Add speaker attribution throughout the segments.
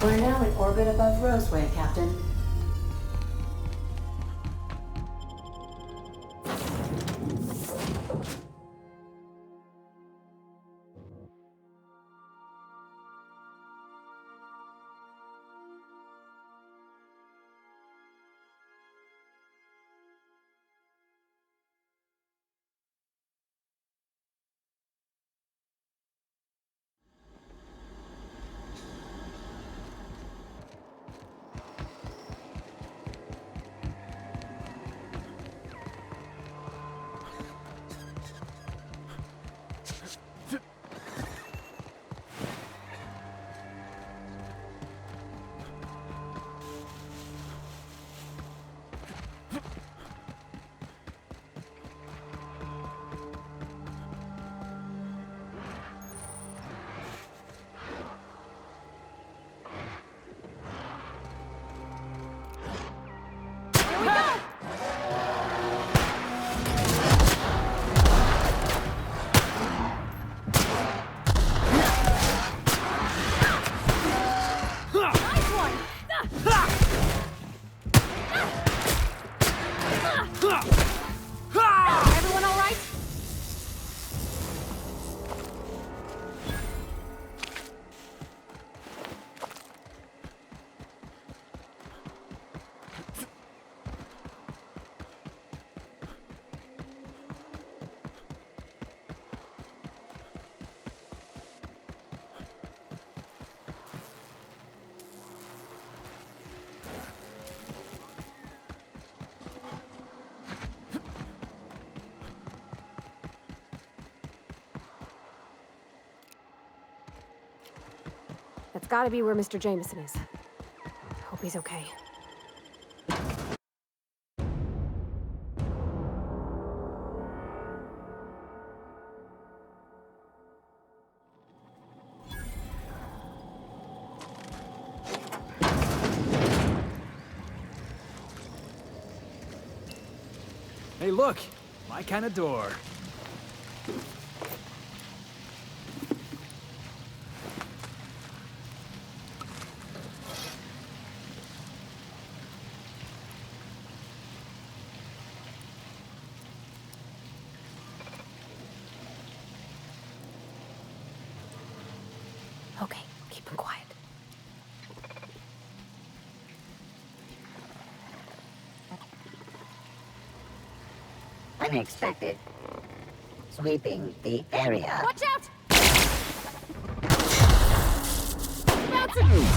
Speaker 1: We're now in orbit above Roseway, Captain.
Speaker 2: Everyone all right? That's gotta be where Mr. Jameson is. Hope he's okay.
Speaker 3: Hey, look! My kind of door.
Speaker 2: Okay, keep him quiet.
Speaker 4: Unexpected. Sweeping the area.
Speaker 2: Watch out! Bouncing!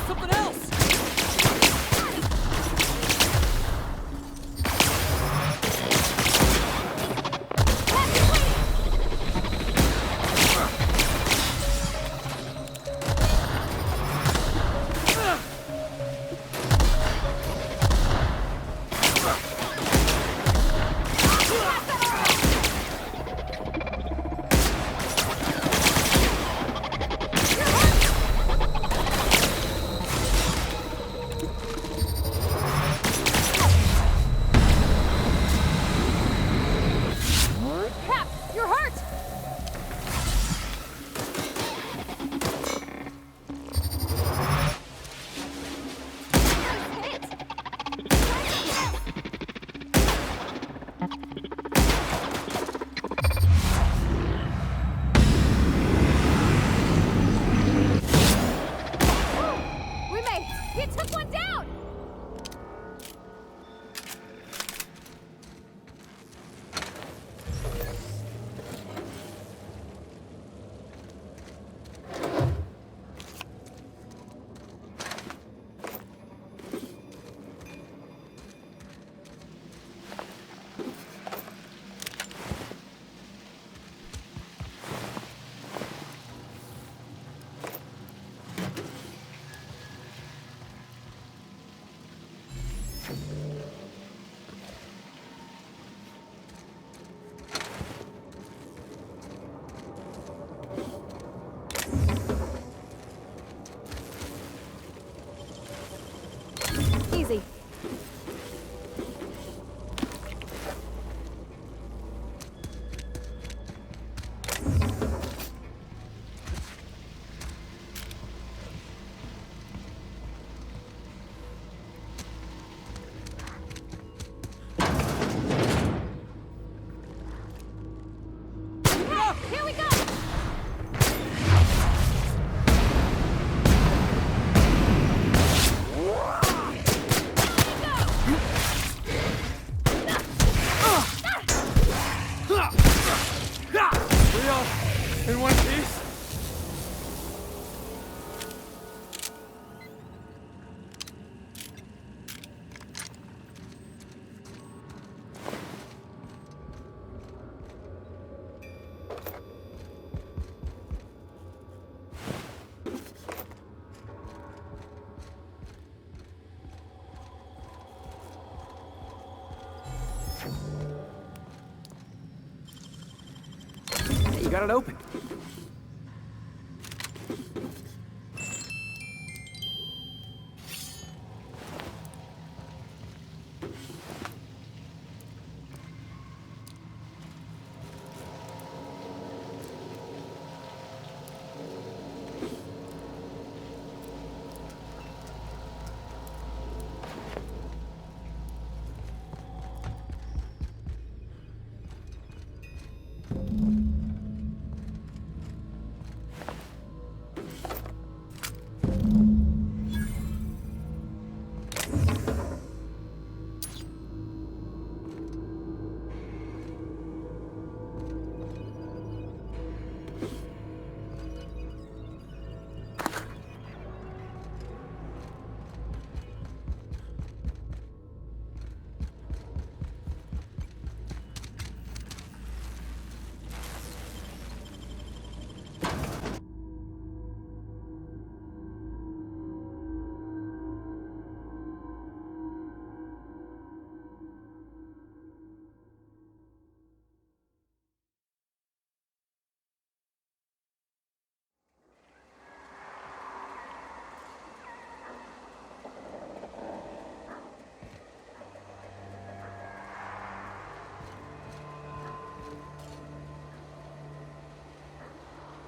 Speaker 3: Something else!
Speaker 2: Cap, you're hurt! We made it! You took one down! Easy.
Speaker 3: got it open.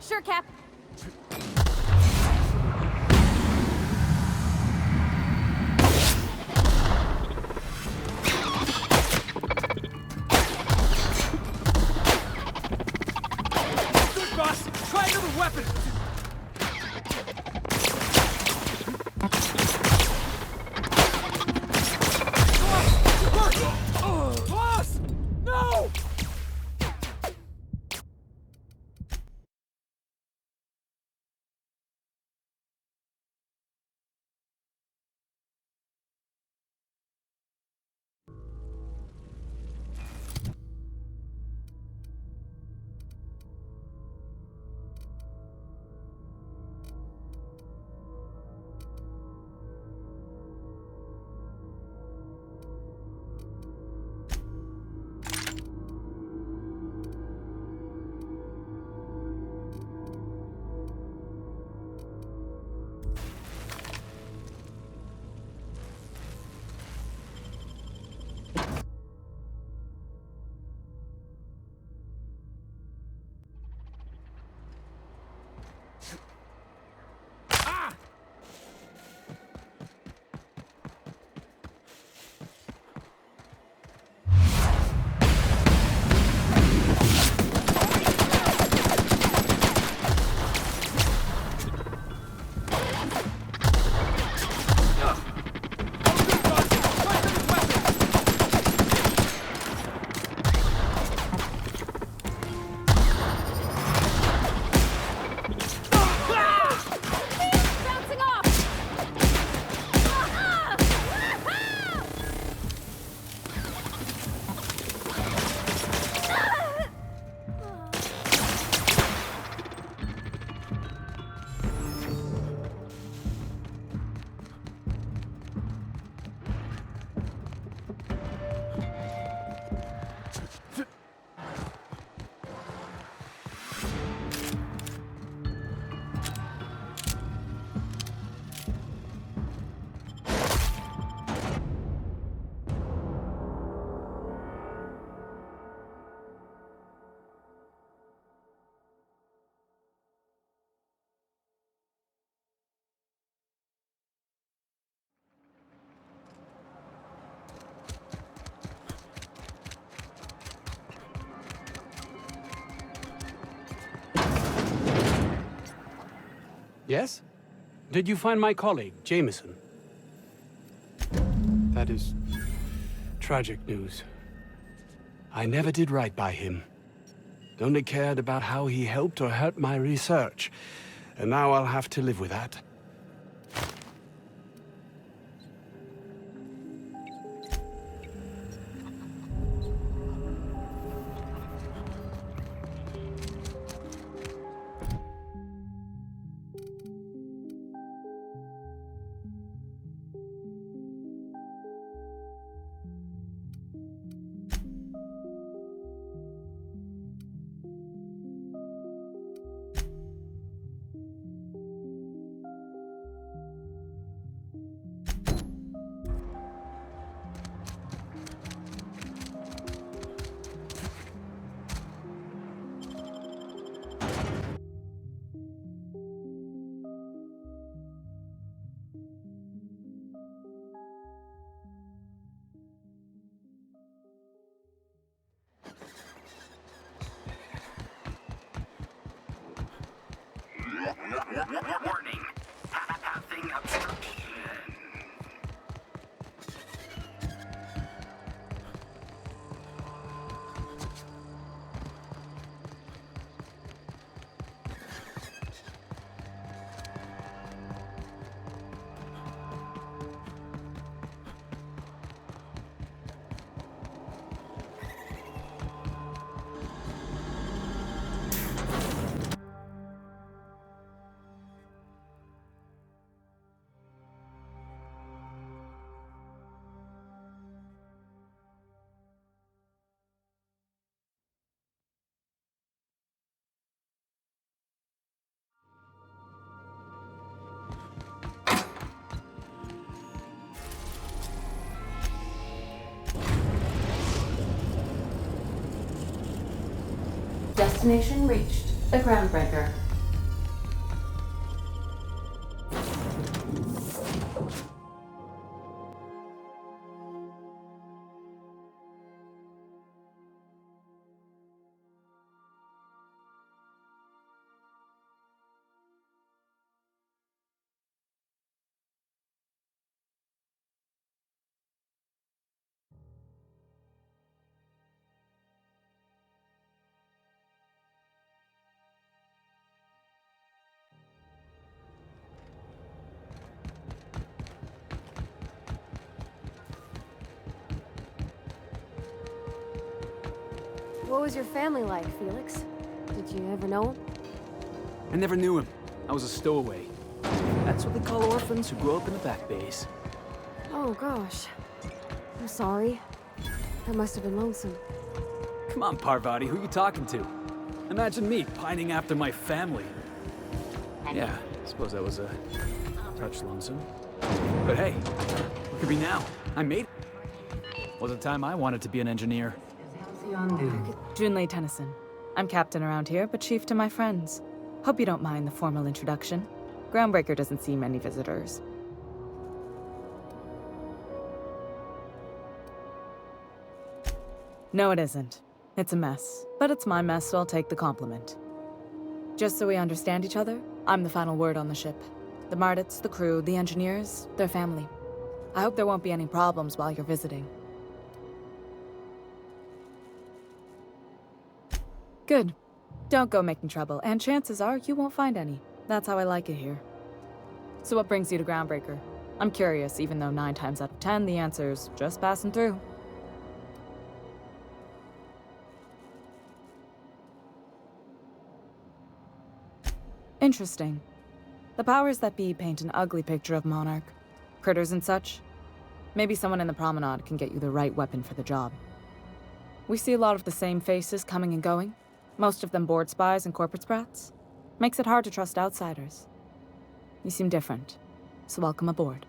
Speaker 2: Sure, Cap.
Speaker 3: Good, boss! Try another weapon! Boss! No!
Speaker 2: Bouncing off!
Speaker 5: Yes? Did you find my colleague, Jameson? That is tragic news. I never did right by him. Only cared about how he helped or hurt my research. And now I'll have to live with that.
Speaker 1: Destination reached. The Groundbreaker.
Speaker 2: What was your family like, Felix? Did you ever know him?
Speaker 3: I never knew him. I was a stowaway. That's what they call orphans who grow up in the back bays.
Speaker 2: Oh, gosh. I'm sorry. That must have been lonesome.
Speaker 3: Come on, Parvati, who you talking to? Imagine me pining after my family. Yeah, I suppose that was a touch lonesome. But hey, look at me now. I made it. Was a time I wanted to be an engineer.
Speaker 6: Junlei Tennyson. I'm captain around here, but chief to my friends. Hope you don't mind the formal introduction. Groundbreaker doesn't see many visitors. No, it isn't. It's a mess. But it's my mess, so I'll take the compliment. Just so we understand each other, I'm the final word on the ship. The Mardits, the crew, the engineers, their family. I hope there won't be any problems while you're visiting. Good. Don't go making trouble, and chances are you won't find any. That's how I like it here. So what brings you to Groundbreaker? I'm curious, even though 9 times out of 10 the answer's just passing through. Interesting. The powers that be paint an ugly picture of Monarch. Critters and such. Maybe someone in the promenade can get you the right weapon for the job. We see a lot of the same faces coming and going. Most of them board spies and corporate sprats. Makes it hard to trust outsiders. You seem different, so welcome aboard.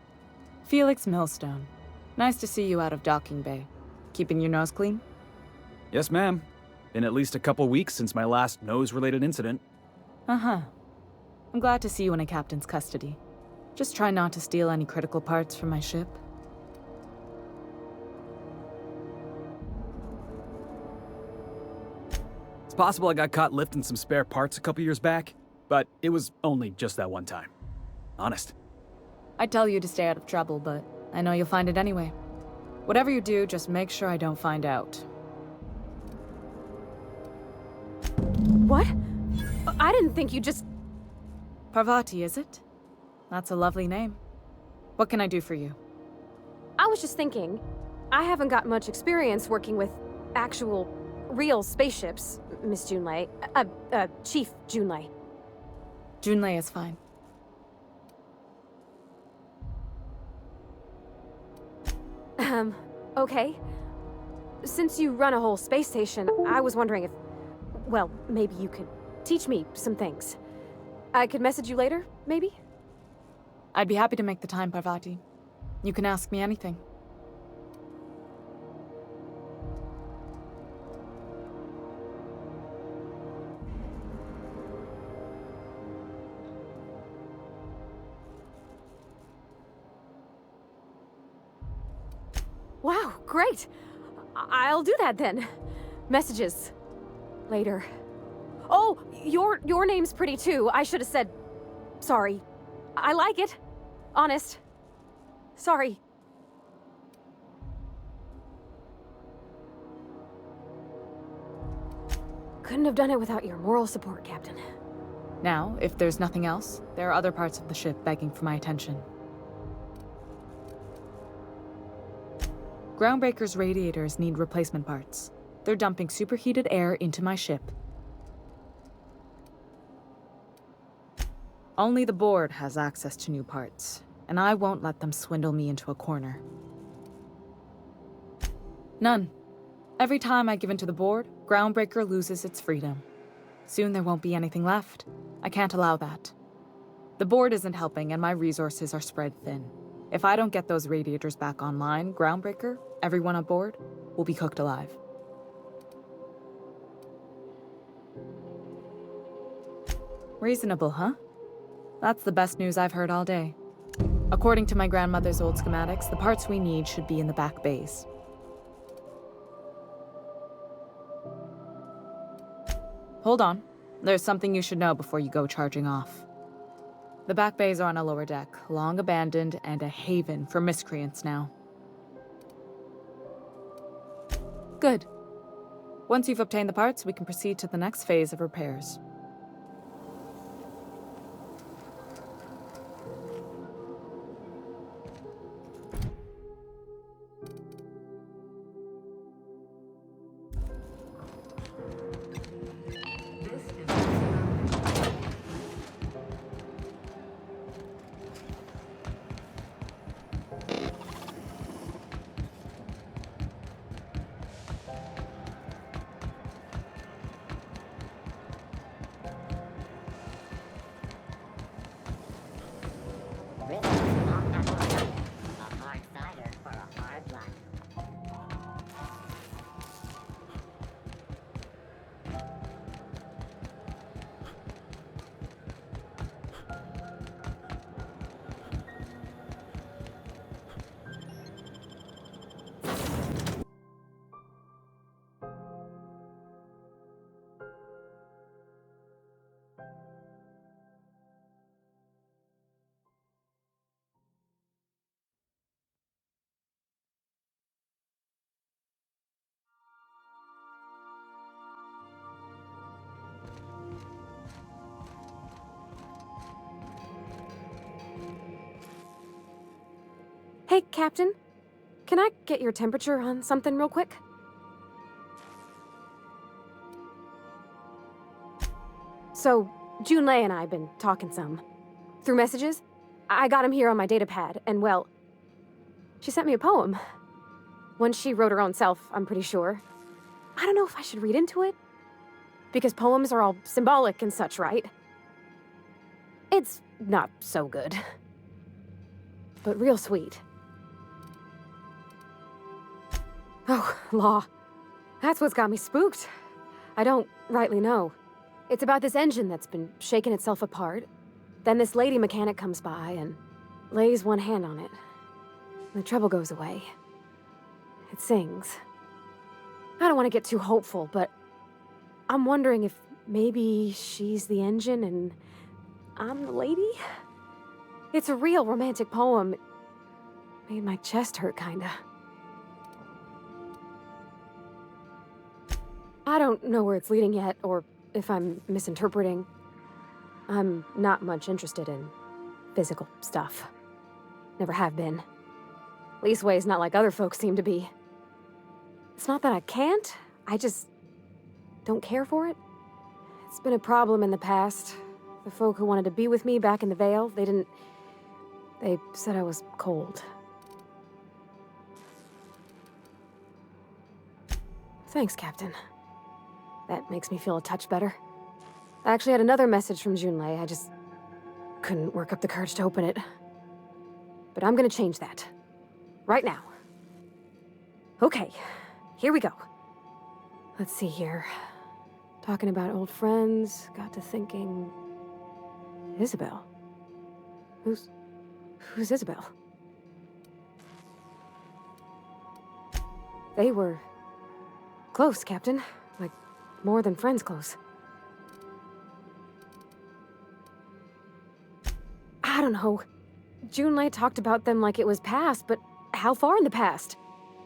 Speaker 6: Felix Millstone. Nice to see you out of docking bay. Keeping your nose clean?
Speaker 3: Yes, ma'am. Been at least a couple weeks since my last nose-related incident.
Speaker 6: Uh-huh. I'm glad to see you in a captain's custody. Just try not to steal any critical parts from my ship.
Speaker 3: It's possible I got caught lifting some spare parts a couple years back, but it was only just that one time. Honest.
Speaker 6: I'd tell you to stay out of trouble, but I know you'll find it anyway. Whatever you do, just make sure I don't find out.
Speaker 2: What? I didn't think you just...
Speaker 6: Parvati, is it? That's a lovely name. What can I do for you?
Speaker 2: I was just thinking, I haven't got much experience working with actual, real spaceships, Miss Junlei. Chief Junlei.
Speaker 6: Junlei is fine.
Speaker 2: Okay. Since you run a whole space station, I was wondering if... Well, maybe you could teach me some things. I could message you later, maybe?
Speaker 6: I'd be happy to make the time, Parvati. You can ask me anything.
Speaker 2: Wow, great! I'll do that then. Messages. Later. Oh, your name's pretty too. I should have said... Sorry. I like it. Honest. Sorry. Couldn't have done it without your moral support, Captain.
Speaker 6: Now, if there's nothing else, there are other parts of the ship begging for my attention. Groundbreaker's radiators need replacement parts. They're dumping superheated air into my ship. Only the board has access to new parts, and I won't let them swindle me into a corner. None. Every time I give in to the board, Groundbreaker loses its freedom. Soon there won't be anything left. I can't allow that. The board isn't helping, and my resources are spread thin. If I don't get those radiators back online, Groundbreaker, everyone aboard, will be cooked alive. Reasonable, huh? That's the best news I've heard all day. According to my grandmother's old schematics, the parts we need should be in the back bays. Hold on. There's something you should know before you go charging off. The back bays are on a lower deck, long abandoned and a haven for miscreants now. Good. Once you've obtained the parts, we can proceed to the next phase of repairs.
Speaker 4: A hard cider for a hard life.
Speaker 2: Hey, Captain. Can I get your temperature on something real quick? So, Junlei and I have been talking some. Through messages. I got him here on my datapad, and well, she sent me a poem. One she wrote her own self, I'm pretty sure. I don't know if I should read into it. Because poems are all symbolic and such, right? It's not so good. But real sweet. Oh, law. That's what's got me spooked. I don't rightly know. It's about this engine that's been shaking itself apart. Then this lady mechanic comes by and lays one hand on it. The trouble goes away. It sings. I don't want to get too hopeful, but I'm wondering if maybe she's the engine and I'm the lady? It's a real romantic poem. It made my chest hurt, kinda. I don't know where it's leading yet, or if I'm misinterpreting. I'm not much interested in physical stuff. Never have been. Leastways, not like other folks seem to be. It's not that I can't, I just don't care for it. It's been a problem in the past. The folk who wanted to be with me back in the Vale, they said I was cold. Thanks, Captain. That makes me feel a touch better. I actually had another message from Junlei. I just couldn't work up the courage to open it. But I'm gonna change that. Right now. Okay, here we go. Let's see here. Talking about old friends, got to thinking... Isabel? Who's Isabel? They were... close, Captain. Like, more than friends close. I don't know. Junlei talked about them like it was past, but how far in the past?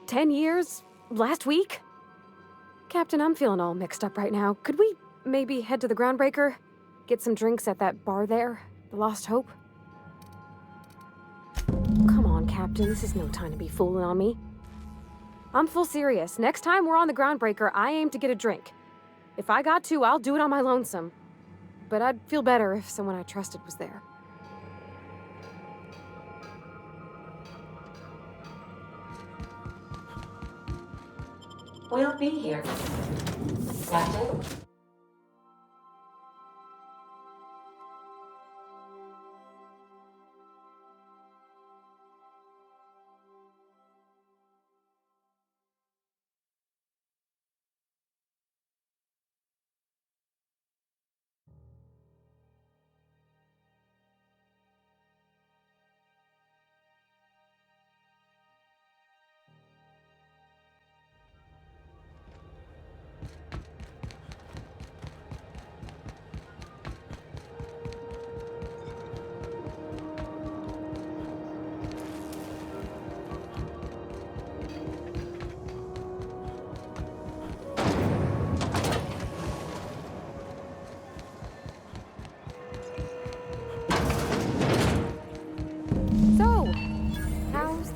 Speaker 2: 10 years? Last week? Captain, I'm feeling all mixed up right now. Could we maybe head to the Groundbreaker? Get some drinks at that bar there? The Lost Hope? Come on, Captain. This is no time to be fooling on me. I'm full serious. Next time we're on the Groundbreaker, I aim to get a drink. If I got to, I'll do it on my lonesome. But I'd feel better if someone I trusted was there.
Speaker 1: We'll be here. Captain?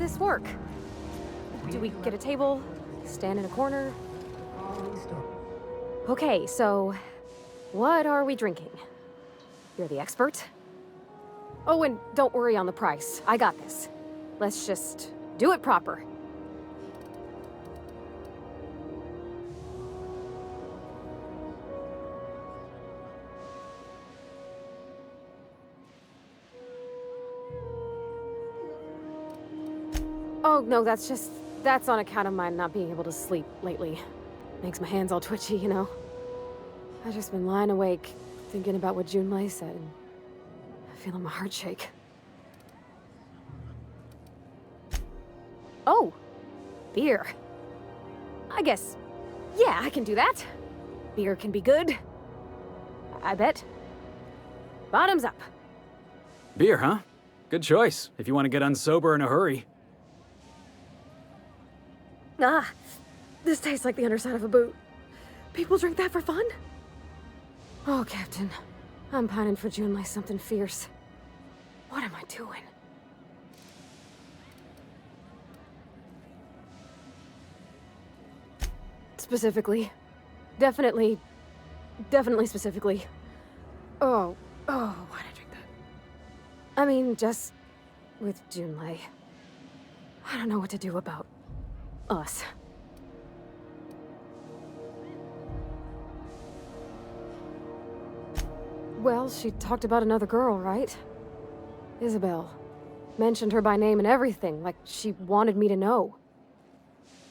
Speaker 2: this work? Do we get a table? Stand in a corner? Okay, so what are we drinking? You're the expert. Oh, and don't worry on the price. I got this. Let's just do it proper. Oh, no, that's on account of my not being able to sleep lately. Makes my hands all twitchy, you know? I've just been lying awake, thinking about what Junlei said, and feeling my heart shake. Oh, beer. I guess, yeah, I can do that. Beer can be good. I bet. Bottoms up.
Speaker 3: Beer, huh? Good choice, if you want to get unsober in a hurry.
Speaker 2: Ah, this tastes like the underside of a boot. People drink that for fun? Oh, Captain. I'm pining for Junlei something fierce. What am I doing? Specifically. Definitely specifically. Oh, why'd I drink that? I mean, just with Junlei. I don't know what to do about us. Well, she talked about another girl, right? Isabel. Mentioned her by name and everything, like she wanted me to know.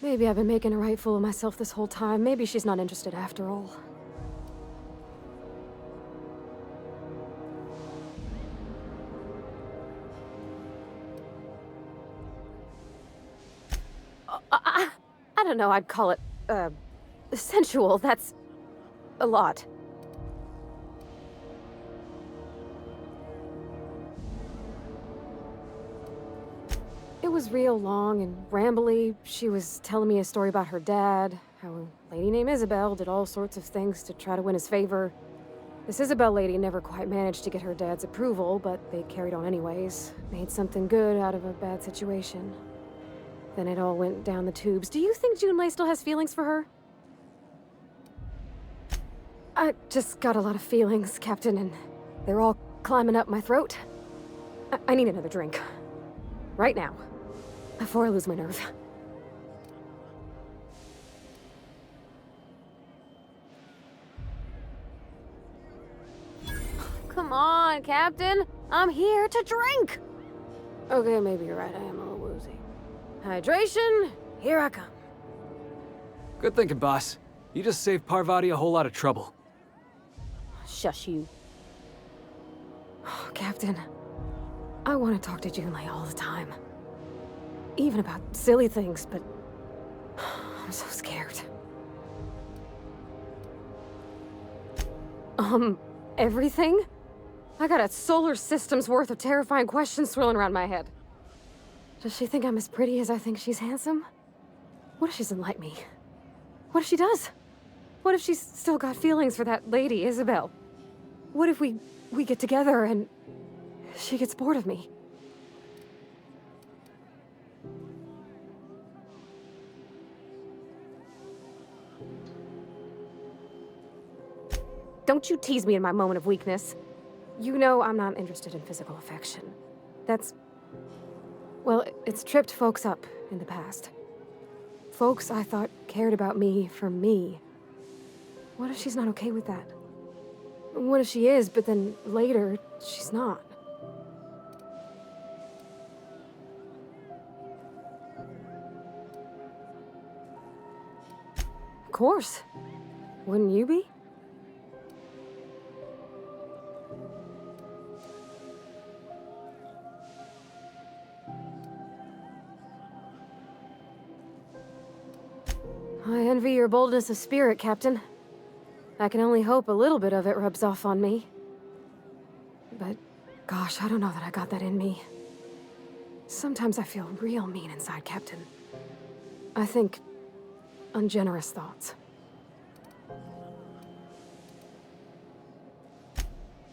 Speaker 2: Maybe I've been making a right fool of myself this whole time. Maybe she's not interested after all. I don't know, I'd call it, sensual. That's a lot. It was real long and rambly. She was telling me a story about her dad, how a lady named Isabel did all sorts of things to try to win his favor. This Isabel lady never quite managed to get her dad's approval, but they carried on anyways. Made something good out of a bad situation. Then it all went down the tubes. Do you think Junlei still has feelings for her? I just got a lot of feelings, Captain, and they're all climbing up my throat. I need another drink. Right now. Before I lose my nerve. Come on, Captain. I'm here to drink. Okay, maybe you're right. I am a little woozy. Hydration, here I come.
Speaker 3: Good thinking, boss. You just saved Parvati a whole lot of trouble.
Speaker 2: Shush you. Oh, Captain, I want to talk to Junlei all the time. Even about silly things, but I'm so scared. Everything? I got a solar system's worth of terrifying questions swirling around my head. Does she think I'm as pretty as I think she's handsome? What if she doesn't like me? What if she does? What if she's still got feelings for that lady, Isabel? What if we get together and she gets bored of me? Don't you tease me in my moment of weakness. You know I'm not interested in physical affection. That's... well, it's tripped folks up in the past. Folks I thought cared about me for me. What if she's not okay with that? What if she is, but then later, she's not? Of course. Wouldn't you be? I envy your boldness of spirit, Captain. I can only hope a little bit of it rubs off on me. But, gosh, I don't know that I got that in me. Sometimes I feel real mean inside, Captain. I think ungenerous thoughts.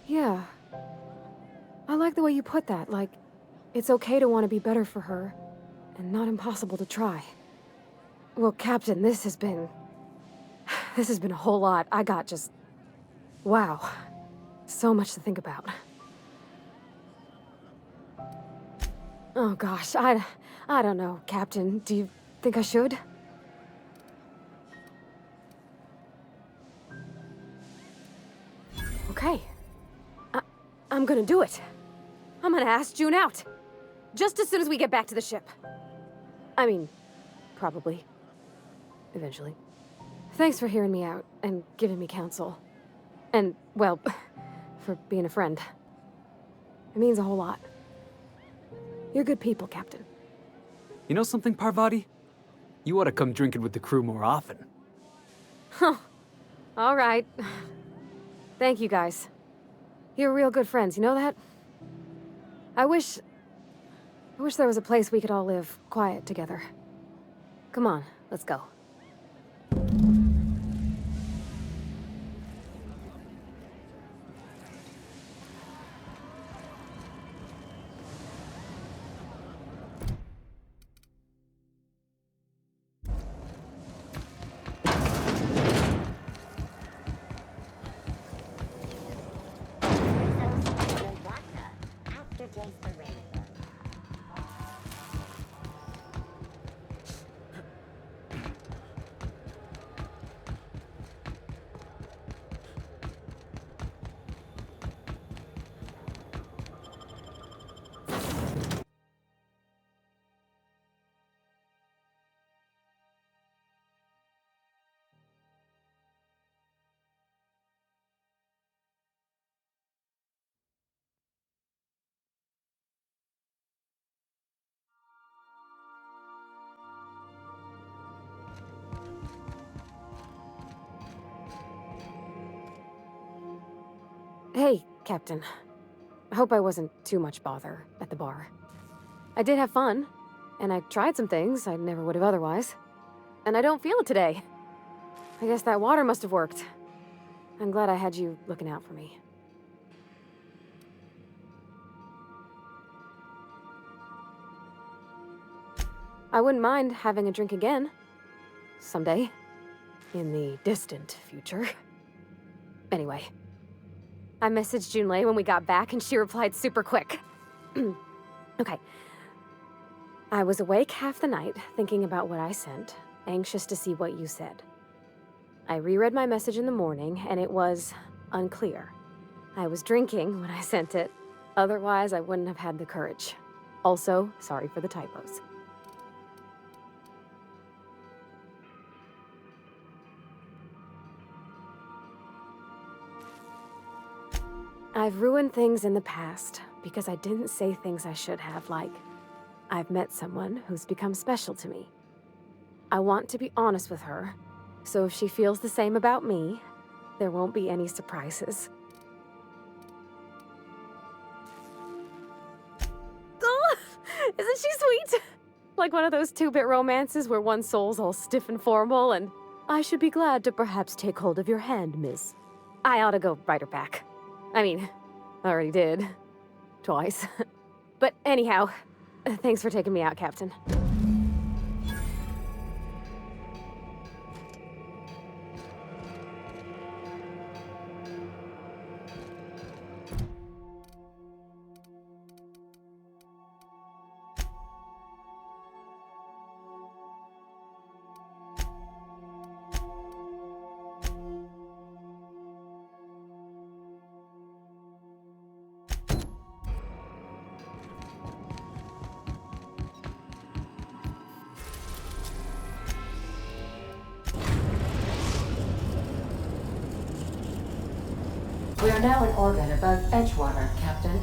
Speaker 2: Yeah. I like the way you put that, like, it's okay to want to be better for her. and not impossible to try. Well, Captain, this has been... This has been a whole lot. I got just... Wow. So much to think about. Oh gosh, I don't know, Captain. Do you think I should? Okay. I'm gonna do it. I'm gonna ask June out. Just as soon as we get back to the ship. I mean, probably. Eventually. Thanks for hearing me out and giving me counsel. And, well, for being a friend. It means a whole lot. You're good people, Captain.
Speaker 3: You know something, Parvati? You ought to come drinking with the crew more often.
Speaker 2: All right. Thank you, guys. You're real good friends, you know that? I wish there was a place we could all live quiet together. Come on, let's go.
Speaker 4: After Jace the Rainbow.
Speaker 2: Hey, Captain. I hope I wasn't too much bother at the bar. I did have fun, and I tried some things I never would have otherwise. And I don't feel it today. I guess that water must have worked. I'm glad I had you looking out for me. I wouldn't mind having a drink again. Someday. In the distant future. Anyway. I messaged Junlei when we got back and she replied super quick. Okay. I was awake half the night, thinking about what I sent, anxious to see what you said. I reread my message in the morning, and it was unclear. I was drinking when I sent it. Otherwise, I wouldn't have had the courage. Also, sorry for the typos. I've ruined things in the past because I didn't say things I should have, like, I've met someone who's become special to me. I want to be honest with her, so if she feels the same about me, there won't be any surprises. Oh, isn't she sweet? Like one of those two-bit romances where one soul's all stiff and formal and, I should be glad to perhaps take hold of your hand, miss. I ought to go write her back. I mean, I already did. Twice. But anyhow, thanks for taking me out, Captain.
Speaker 1: We are now in orbit above Edgewater, Captain.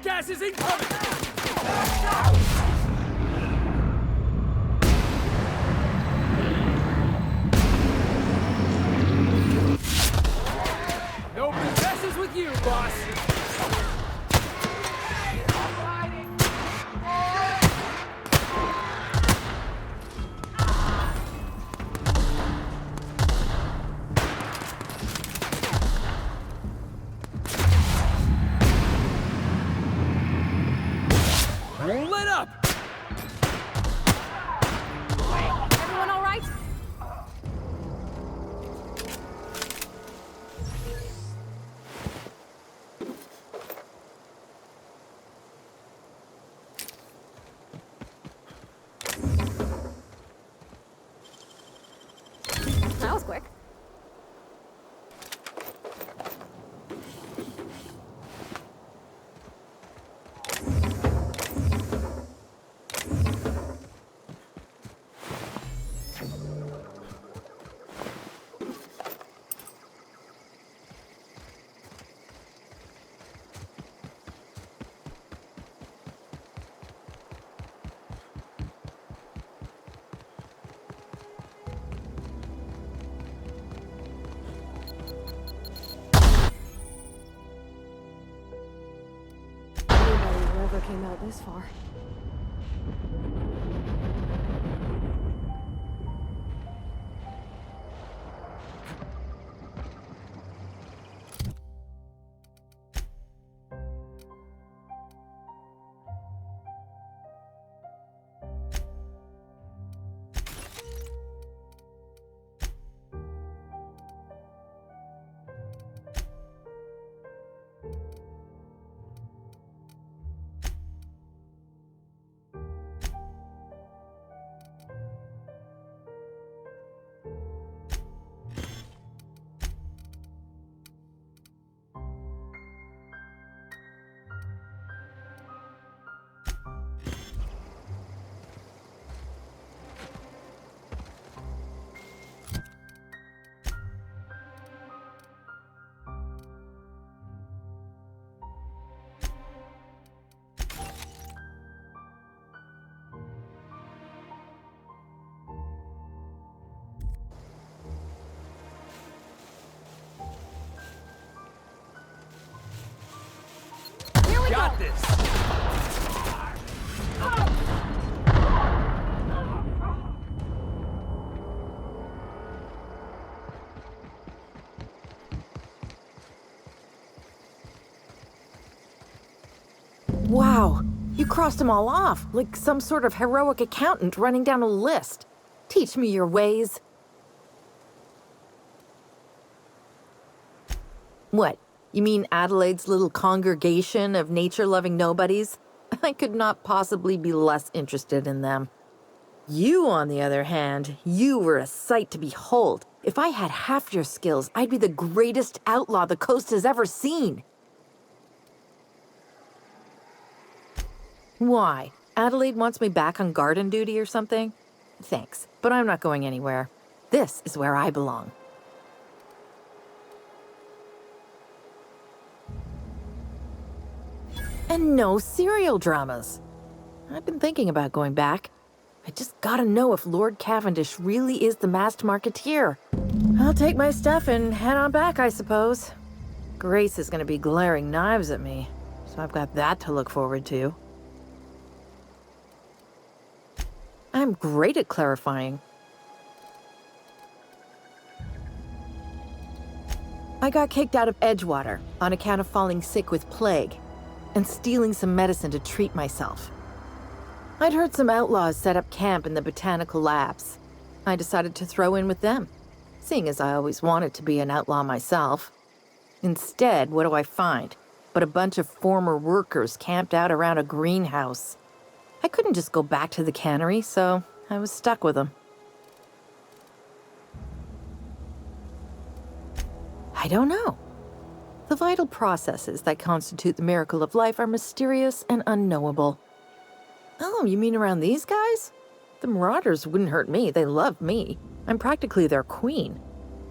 Speaker 3: Jackasses incoming! Nobody messes with you, boss! Lit up!
Speaker 2: Everyone all right? That was quick. Anybody who ever came out this far.
Speaker 3: Got this!
Speaker 7: Wow, you crossed them all off, like some sort of heroic accountant running down a list. Teach me your ways. What, you mean Adelaide's little congregation of nature-loving nobodies? I could not possibly be less interested in them. You, on the other hand, you were a sight to behold. If I had half your skills, I'd be the greatest outlaw the coast has ever seen. Why? Adelaide wants me back on garden duty or something? Thanks, but I'm not going anywhere. This is where I belong. And no serial dramas. I've been thinking about going back. I just gotta know if Lord Cavendish really is the masked marketeer. I'll take my stuff and head on back, I suppose. Grace is gonna be glaring knives at me, so I've got that to look forward to. I'm great at clarifying. I got kicked out of Edgewater on account of falling sick with plague and stealing some medicine to treat myself. I'd heard some outlaws set up camp in the botanical labs. I decided to throw in with them, seeing as I always wanted to be an outlaw myself. Instead, what do I find but a bunch of former workers camped out around a greenhouse? I couldn't just go back to the cannery, so I was stuck with them. I don't know. The vital processes that constitute the miracle of life are mysterious and unknowable. Oh, you mean around these guys? The Marauders wouldn't hurt me. They love me. I'm practically their queen.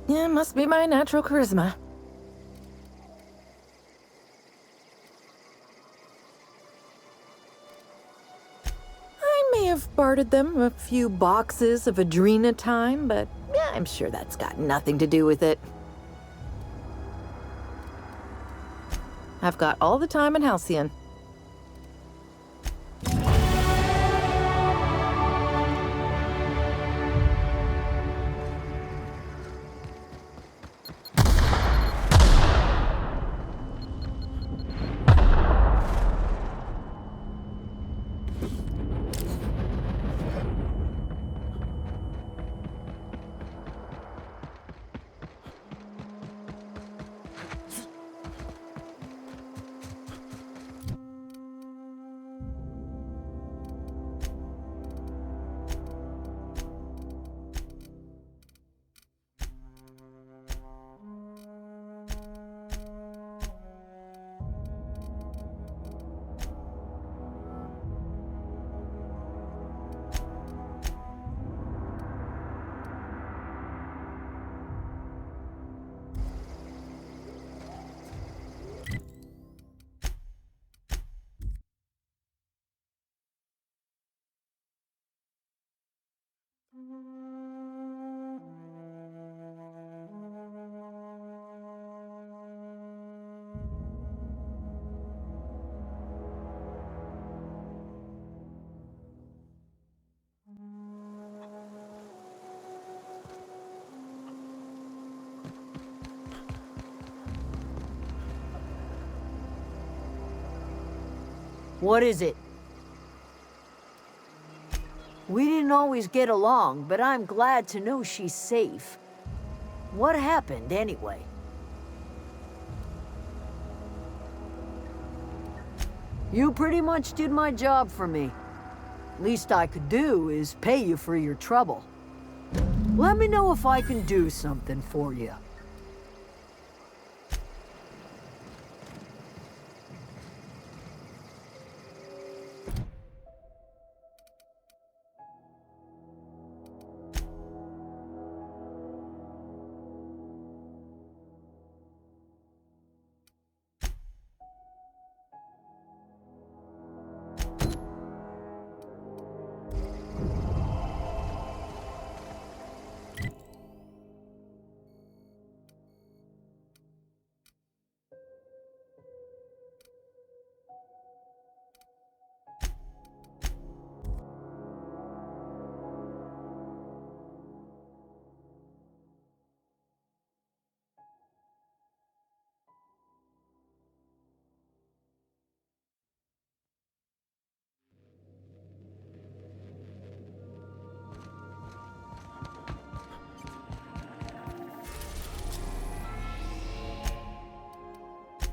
Speaker 7: Yeah, must be my natural charisma. bartered them a few boxes of Adrena time, but yeah, I'm sure that's got nothing to do with it. I've got all the time in Halcyon.
Speaker 8: What is it? We didn't always get along, but I'm glad to know she's safe. What happened, anyway? You pretty much did my job for me. Least I could do is pay you for your trouble. Let me know if I can do something for you.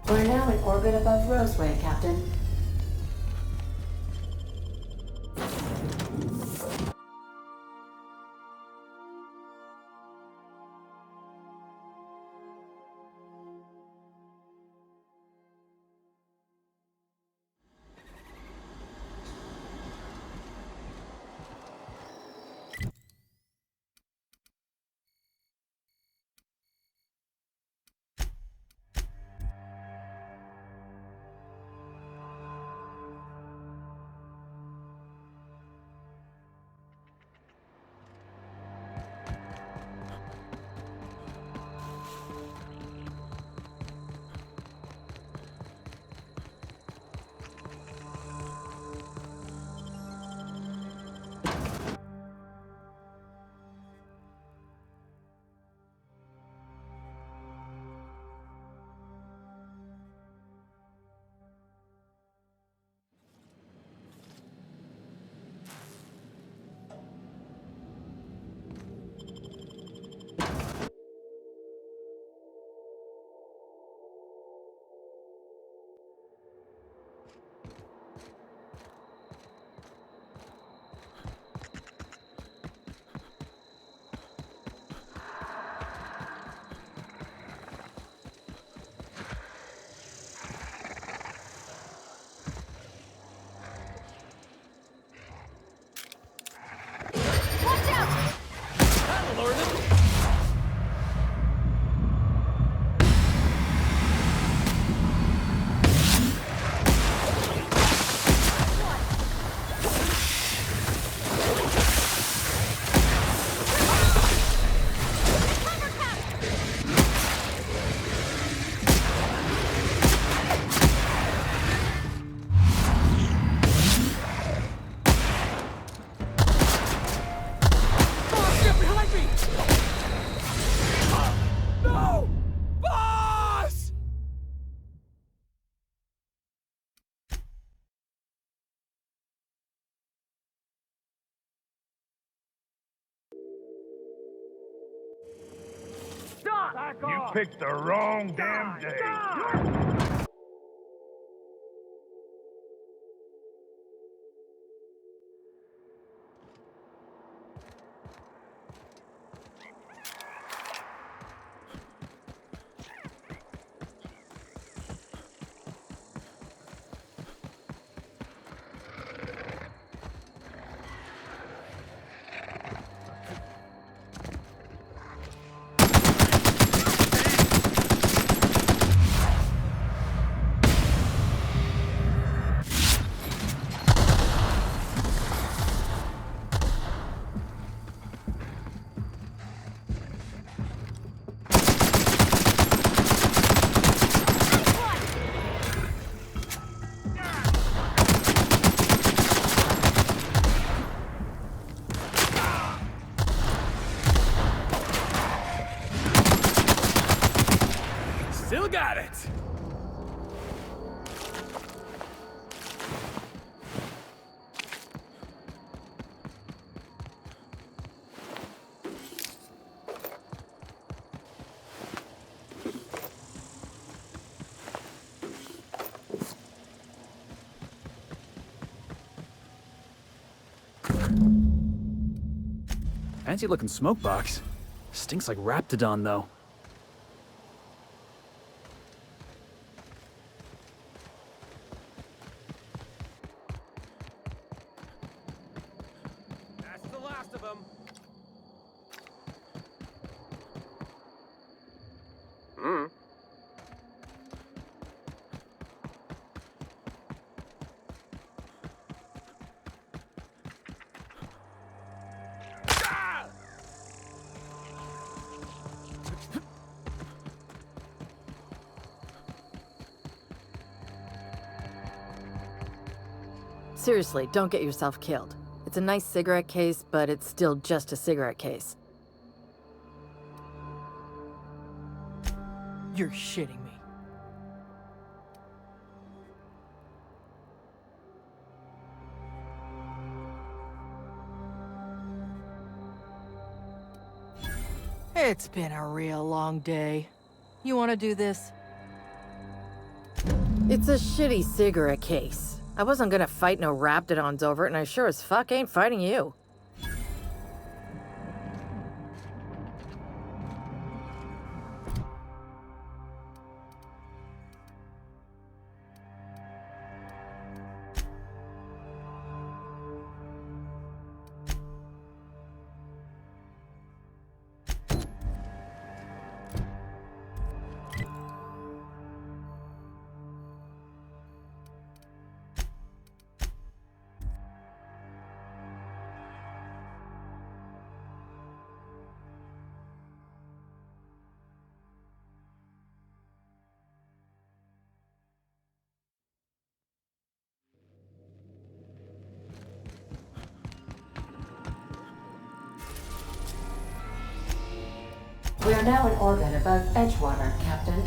Speaker 1: We're now in orbit above Roseway, Captain.
Speaker 9: You picked the wrong damn day.
Speaker 3: Still got it! Fancy looking smoke box. Stinks like Raptidon, though.
Speaker 10: That's the last of them.
Speaker 7: Seriously, don't get yourself killed. It's a nice cigarette case, but it's still just a cigarette case.
Speaker 8: You're shitting me. It's been a real long day. You want to do this?
Speaker 7: It's a shitty cigarette case. I wasn't gonna fight no Raptidons over it, and I sure as fuck ain't fighting you.
Speaker 1: We are now in orbit above Edgewater, Captain.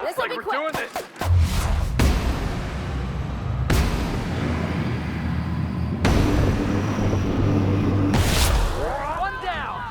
Speaker 2: This'll
Speaker 9: like
Speaker 2: be
Speaker 9: we're
Speaker 2: quick.
Speaker 9: doing this.
Speaker 3: One down!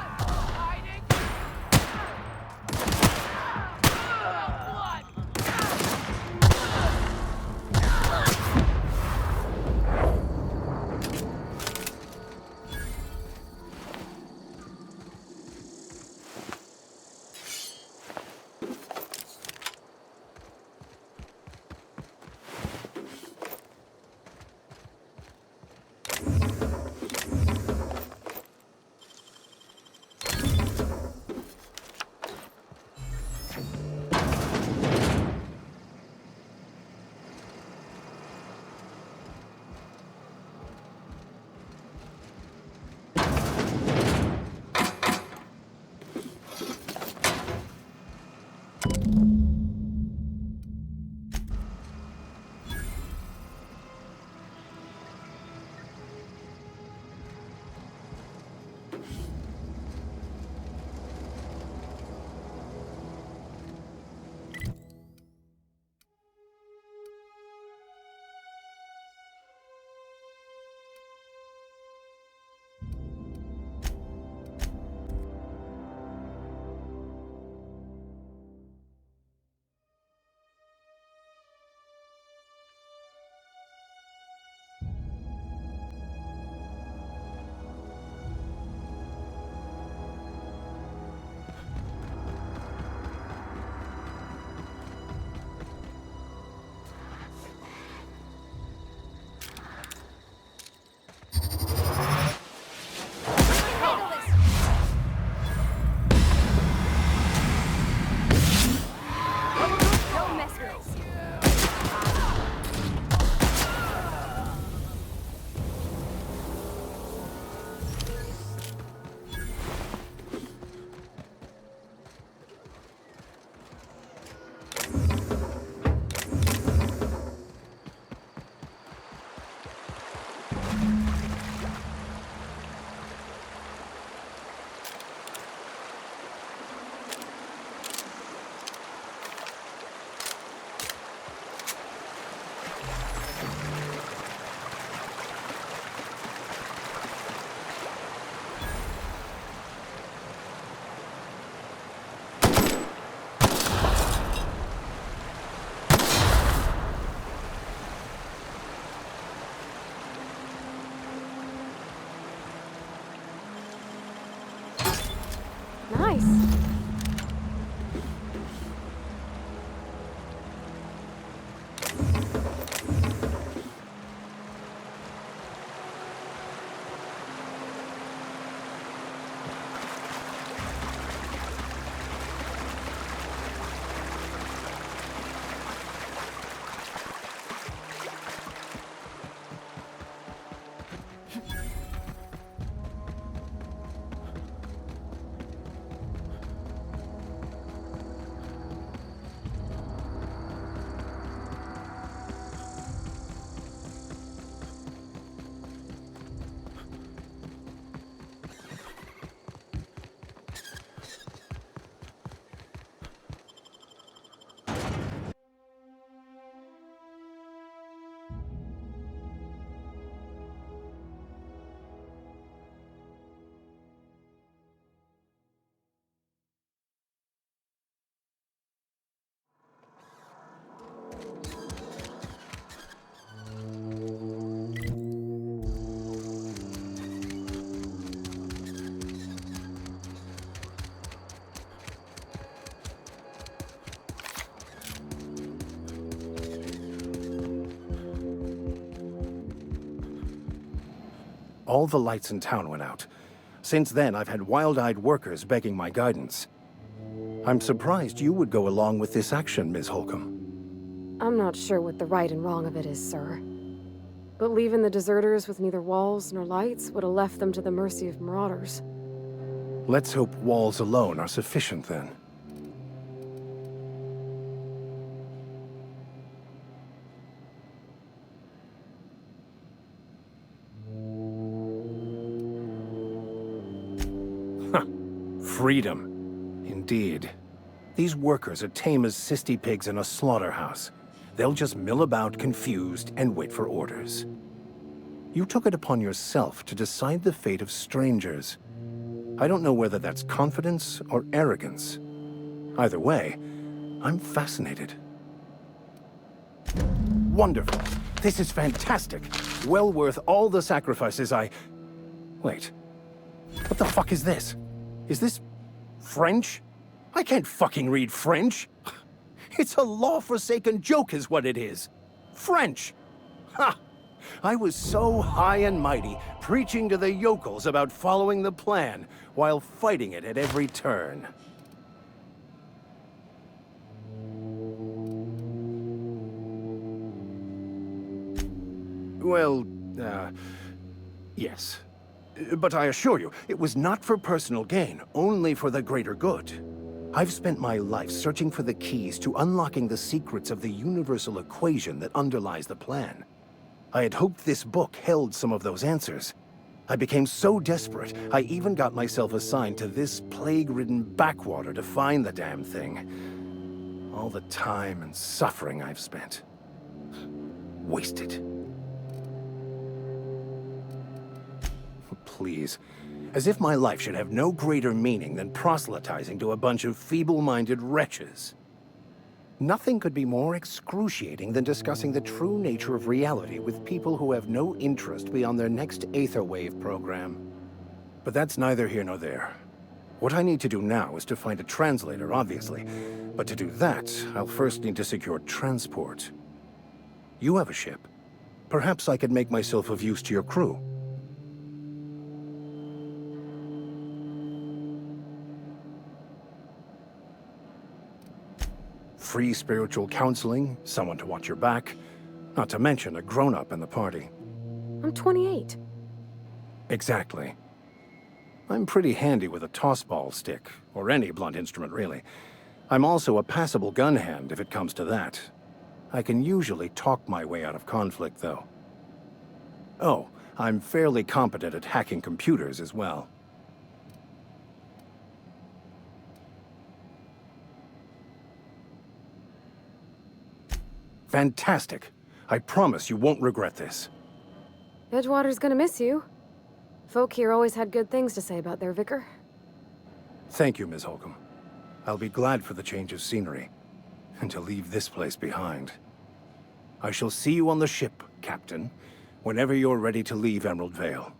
Speaker 2: Don't mess with us. Nice.
Speaker 10: All the lights in town went out. Since then, I've had wild-eyed workers begging my guidance. I'm surprised you would go along with this action, Ms. Holcomb.
Speaker 2: I'm not sure what the right and wrong of it is, sir. But leaving the deserters with neither walls nor lights would have left them to the mercy of marauders.
Speaker 10: Let's hope walls alone are sufficient, then. Freedom. Indeed. These workers are tame as cysty pigs in a slaughterhouse. They'll just mill about confused and wait for orders. You took it upon yourself to decide the fate of strangers. I don't know whether that's confidence or arrogance. Either way, I'm fascinated. Wonderful. This is fantastic. Well worth all the sacrifices I... Wait. What the fuck is this? Is this... French? I can't fucking read French. It's a law-forsaken joke is what it is. French! Ha! I was so high and mighty, preaching to the yokels about following the plan, while fighting it at every turn. Well, yes. But I assure you, it was not for personal gain, only for the greater good. I've spent my life searching for the keys to unlocking the secrets of the universal equation that underlies the plan. I had hoped this book held some of those answers. I became so desperate, I even got myself assigned to this plague-ridden backwater to find the damn thing. All the time and suffering I've spent. Wasted. Please. As if my life should have no greater meaning than proselytizing to a bunch of feeble-minded wretches. Nothing could be more excruciating than discussing the true nature of reality with people who have no interest beyond their next Aetherwave program. But that's neither here nor there. What I need to do now is to find a translator, obviously. But to do that, I'll first need to secure transport. You have a ship. Perhaps I could make myself of use to your crew. Free spiritual counseling, someone to watch your back, not to mention a grown-up in the party.
Speaker 2: I'm 28.
Speaker 10: Exactly. I'm pretty handy with a tossball stick, or any blunt instrument really. I'm also a passable gun hand if it comes to that. I can usually talk my way out of conflict, though. Oh, I'm fairly competent at hacking computers as well. Fantastic. I promise you won't regret this.
Speaker 2: Edgewater's gonna miss you. Folk here always had good things to say about their vicar.
Speaker 10: Thank you, Ms. Holcomb. I'll be glad for the change of scenery, and to leave this place behind. I shall see you on the ship, Captain, whenever you're ready to leave Emerald Vale.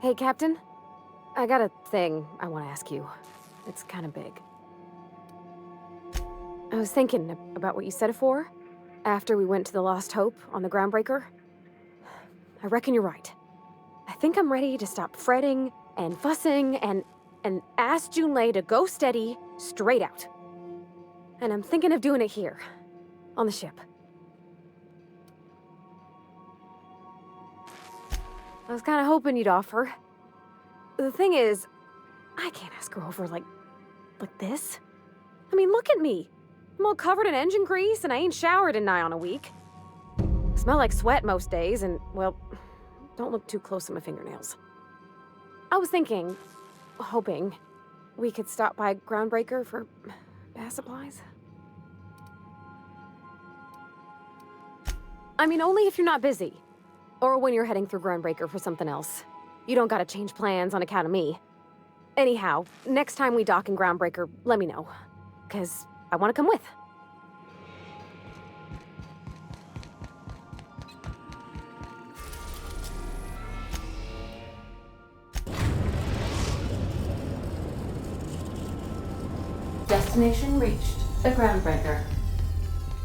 Speaker 2: Hey, Captain. I got a thing I want to ask you. It's kind of big. I was thinking about what you said before, after we went to the Lost Hope on the Groundbreaker. I reckon you're right. I think I'm ready to stop fretting and fussing and ask Junlei to go steady, straight out. And I'm thinking of doing it here, on the ship. I was kind of hoping you'd offer. The thing is, I can't ask her over like this. I mean, look at me. I'm all covered in engine grease and I ain't showered in nigh on a week. Smell like sweat most days and, well, don't look too close at my fingernails. I was thinking, hoping, we could stop by Groundbreaker for bath supplies. I mean, only if you're not busy. Or when you're heading through Groundbreaker for something else. You don't gotta change plans on account of me. Anyhow, next time we dock in Groundbreaker, let me know. 'Cause I wanna come with.
Speaker 1: Destination reached. The Groundbreaker.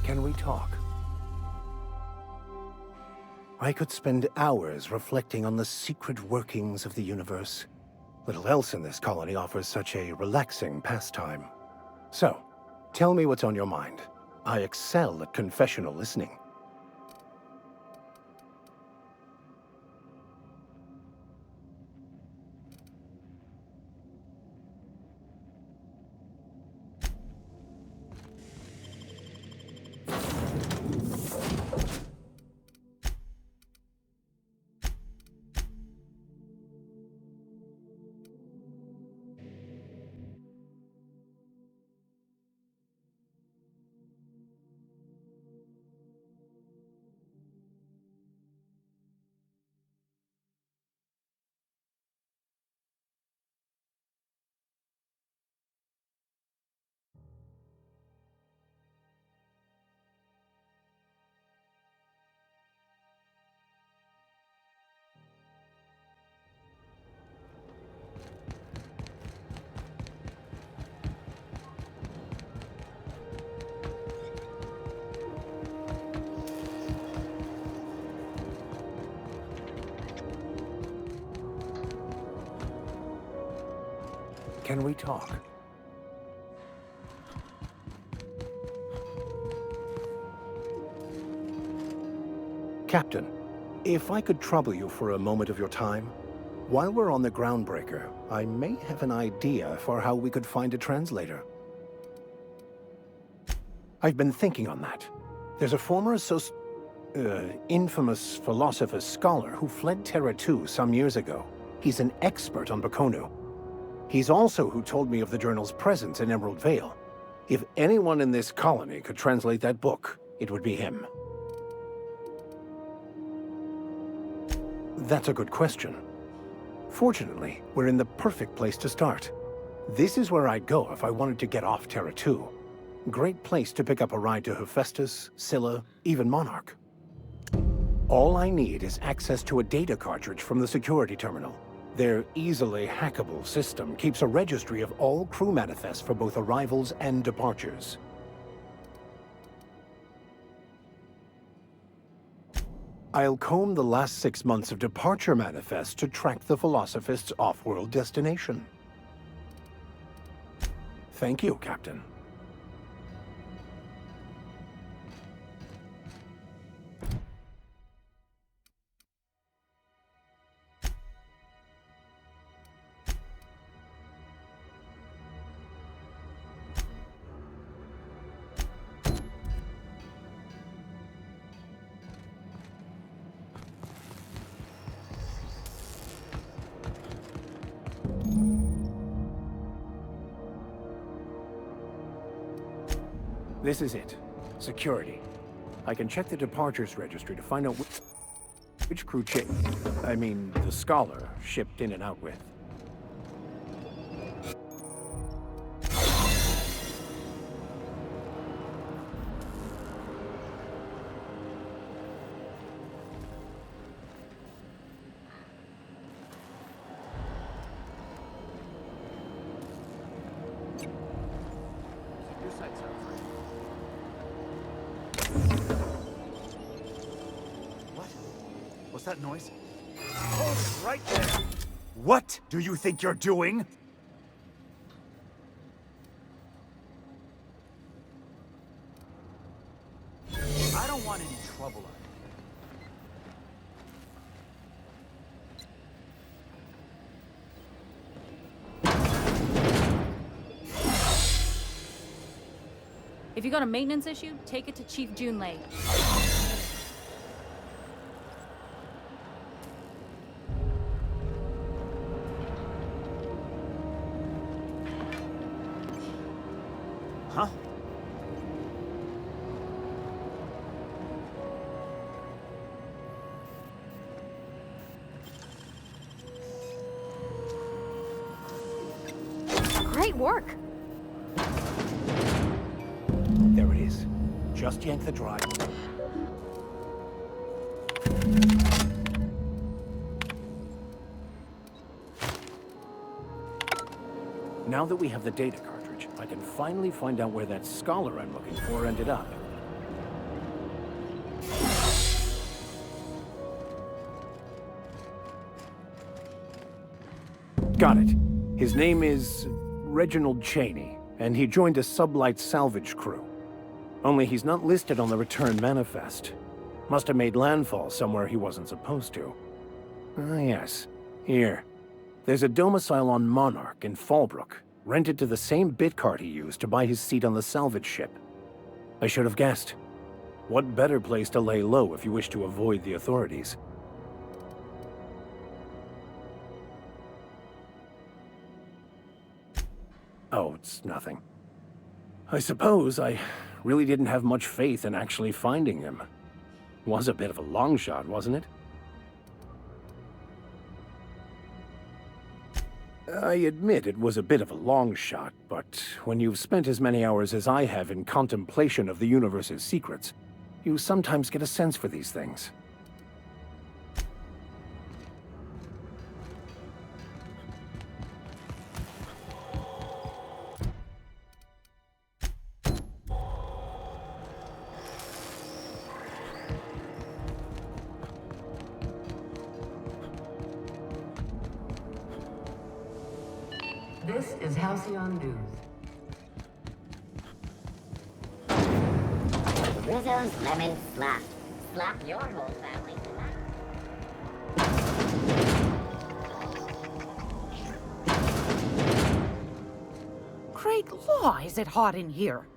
Speaker 10: Can we talk? I could spend hours reflecting on the secret workings of the universe. Little else in this colony offers such a relaxing pastime. So, tell me what's on your mind. I excel at confessional listening. Can we talk? Captain, if I could trouble you for a moment of your time, while we're on the Groundbreaker, I may have an idea for how we could find a translator. I've been thinking on that. There's a former infamous philosopher scholar who fled Terra 2 some years ago. He's an expert on Bakonu. He's also who told me of the journal's presence in Emerald Vale. If anyone in this colony could translate that book, it would be him. That's a good question. Fortunately, we're in the perfect place to start. This is where I'd go if I wanted to get off Terra 2. Great place to pick up a ride to Hephaestus, Scylla, even Monarch. All I need is access to a data cartridge from the security terminal. Their easily hackable system keeps a registry of all crew manifests for both arrivals and departures. I'll comb the last 6 months of departure manifests to track the Philosophist's off-world destination. Thank you, Captain. This is it. Security. I can check the departures registry to find out which crew the scholar shipped in and out with.
Speaker 9: What's that noise? Oh, right there! What do you think you're doing? I don't want any trouble.
Speaker 11: If you got a maintenance issue, take it to Chief Junlei.
Speaker 9: Huh?
Speaker 2: Great work.
Speaker 10: There it is. Just yank the drive. Now that we have the data cartridge, I can finally find out where that scholar I'm looking for ended up. Got it. His name is Reginald Cheney, and he joined a sublight salvage crew. Only he's not listed on the return manifest. Must have made landfall somewhere he wasn't supposed to. Ah, yes. Here. There's a domicile on Monarch in Fallbrook, rented to the same bit card he used to buy his seat on the salvage ship. I should have guessed. What better place to lay low if you wish to avoid the authorities? Oh, it's nothing. I suppose I really didn't have much faith in actually finding him. Was a bit of a long shot, wasn't it? I admit it was a bit of a long shot, but when you've spent as many hours as I have in contemplation of the universe's secrets, you sometimes get a sense for these things.
Speaker 1: This is Halcyon News.
Speaker 4: Rizzo's lemon slap. Slap your whole family tonight.
Speaker 12: Great law, is it hot in here?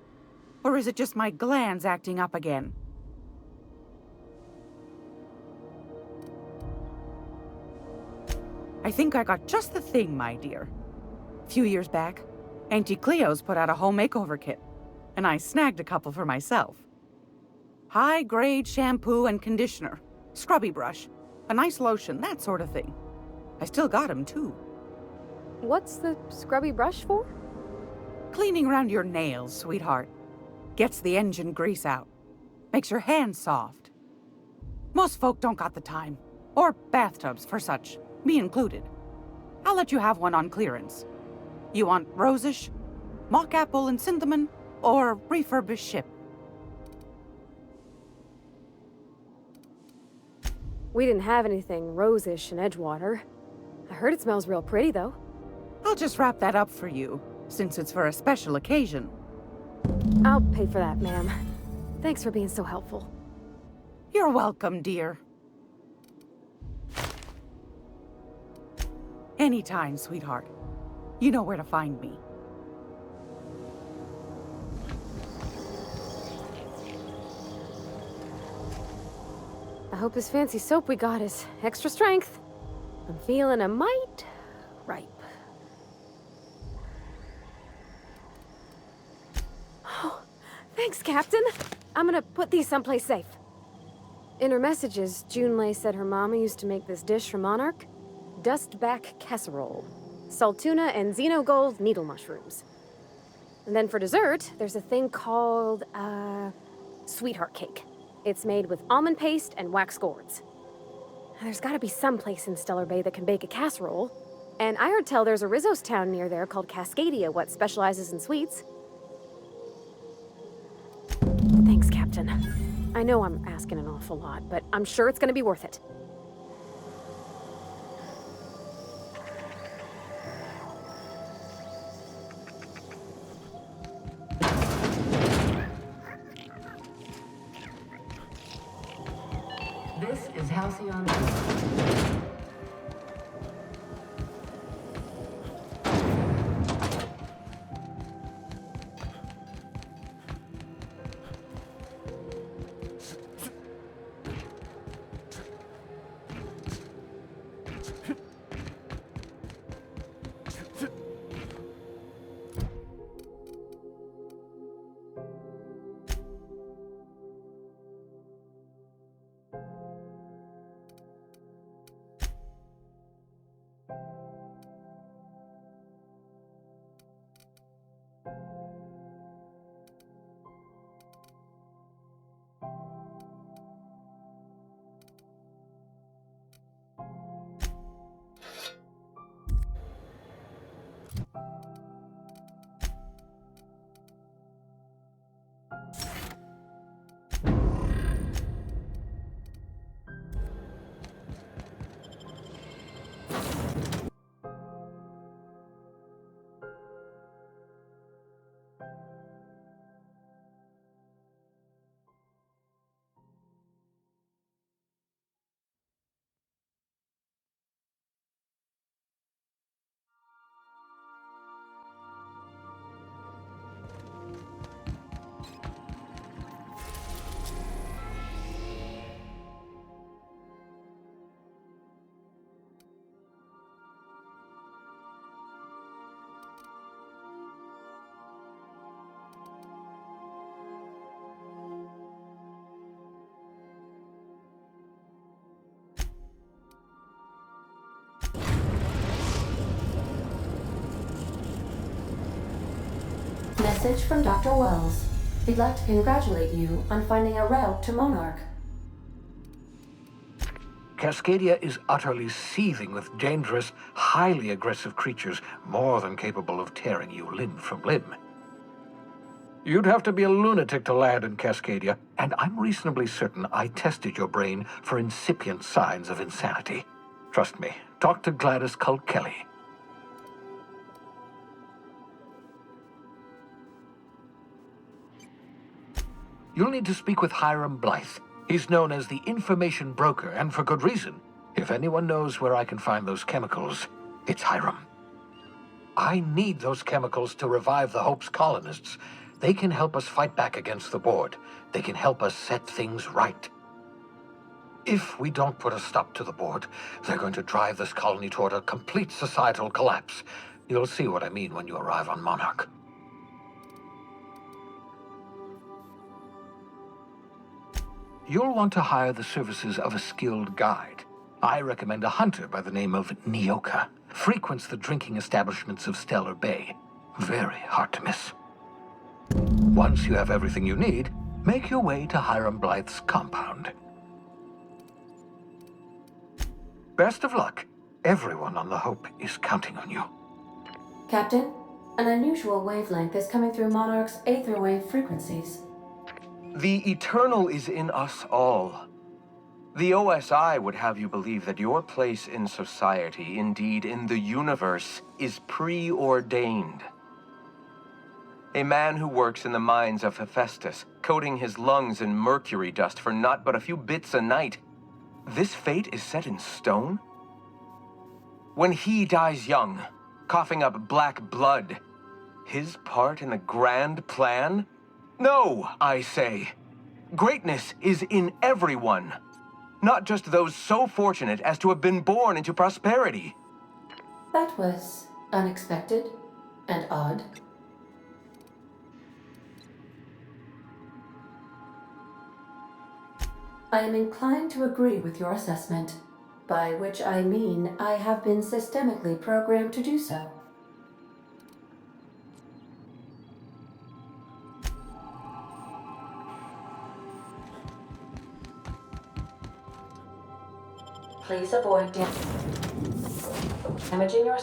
Speaker 12: Or is it just my glands acting up again? I think I got just the thing, my dear. A few years back, Auntie Cleo's put out a home makeover kit, and I snagged a couple for myself. High-grade shampoo and conditioner, scrubby brush, a nice lotion, that sort of thing. I still got 'em, too.
Speaker 2: What's the scrubby brush for?
Speaker 12: Cleaning around your nails, sweetheart. Gets the engine grease out. Makes your hands soft. Most folk don't got the time. Or bathtubs for such, me included. I'll let you have one on clearance. You want rosish, mock apple and cinnamon, or refurbished ship?
Speaker 2: We didn't have anything rosish in Edgewater. I heard it smells real pretty, though.
Speaker 12: I'll just wrap that up for you, since it's for a special occasion.
Speaker 2: I'll pay for that, ma'am. Thanks for being so helpful.
Speaker 12: You're welcome, dear. Anytime, sweetheart. You know where to find me.
Speaker 2: I hope this fancy soap we got is extra strength. I'm feeling a mite ripe. Oh, thanks, Captain. I'm gonna put these someplace safe. In her messages, Junlei said her mama used to make this dish for Monarch. Dustback casserole. Salt tuna and xenogold needle mushrooms. And then for dessert, there's a thing called, sweetheart cake. It's made with almond paste and wax gourds. There's gotta be some place in Stellar Bay that can bake a casserole. And I heard tell there's a Rizzo's town near there called Cascadia what specializes in sweets. Thanks, Captain. I know I'm asking an awful lot, but I'm sure it's gonna be worth it.
Speaker 1: This is Halcyon. Message from Dr. Wells. He'd like to congratulate you on finding a route to Monarch.
Speaker 10: Cascadia is utterly seething with dangerous, highly aggressive creatures more than capable of tearing you limb from limb. You'd have to be a lunatic to land in Cascadia, and I'm reasonably certain I tested your brain for incipient signs of insanity. Trust me, talk to Gladys Cull Kelly. You'll need to speak with Hiram Blythe. He's known as the information broker, and for good reason. If anyone knows where I can find those chemicals, it's Hiram. I need those chemicals to revive the Hope's colonists. They can help us fight back against the Board. They can help us set things right. If we don't put a stop to the Board, they're going to drive this colony toward a complete societal collapse. You'll see what I mean when you arrive on Monarch. You'll want to hire the services of a skilled guide. I recommend a hunter by the name of Nyoka. Frequents the drinking establishments of Stellar Bay. Very hard to miss. Once you have everything you need, make your way to Hiram Blythe's compound. Best of luck. Everyone on the Hope is counting on you.
Speaker 1: Captain, an unusual wavelength is coming through Monarch's aether wave frequencies.
Speaker 13: The eternal is in us all. The OSI would have you believe that your place in society, indeed in the universe, is preordained. A man who works in the mines of Hephaestus, coating his lungs in mercury dust for not but a few bits a night. This fate is set in stone? When he dies young, coughing up black blood, his part in the grand plan? No, I say. Greatness is in everyone. Not just those so fortunate as to have been born into prosperity.
Speaker 1: That was unexpected and odd. I am inclined to agree with your assessment, by which I mean I have been systemically programmed to do so. Please avoid damaging your...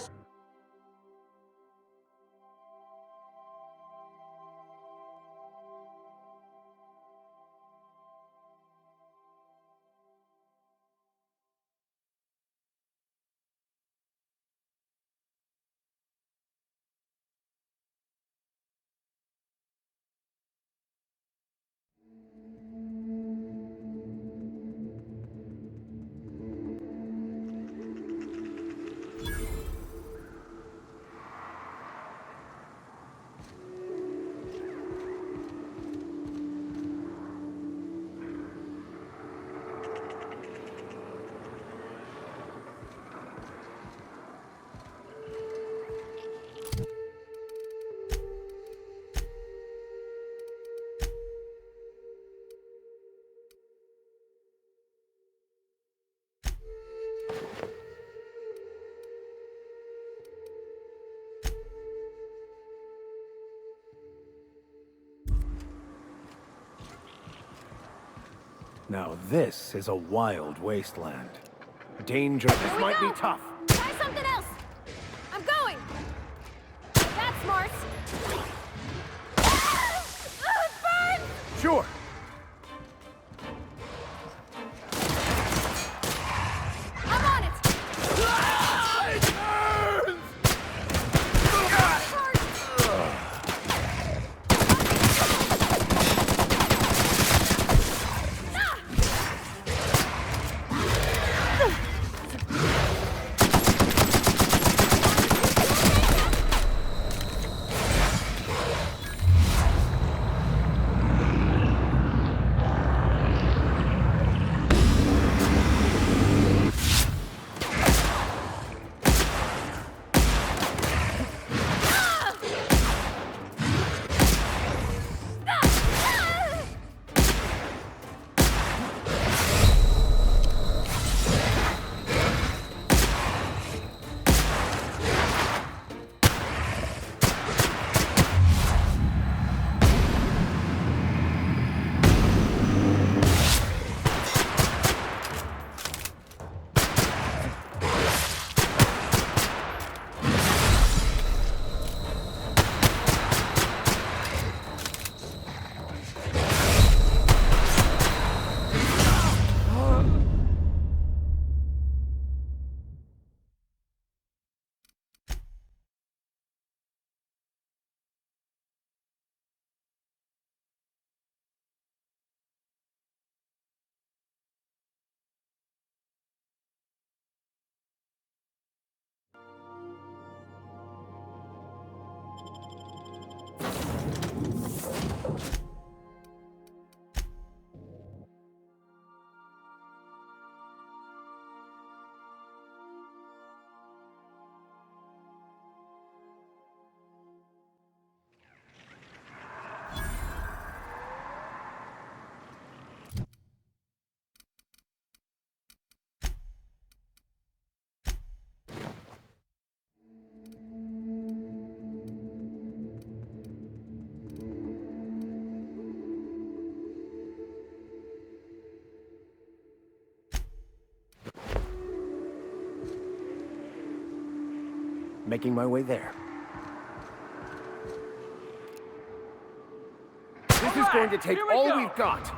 Speaker 10: Now this is a wild wasteland. Danger. This might be tough.
Speaker 2: Try something else! I'm going! That's smart! Burn!
Speaker 10: Sure.
Speaker 2: I'm on it!
Speaker 10: Making my way there. This is going to take all we've got.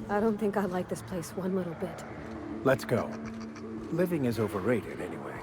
Speaker 2: I don't think I like this place one little bit.
Speaker 10: Let's go. Living is overrated anyway.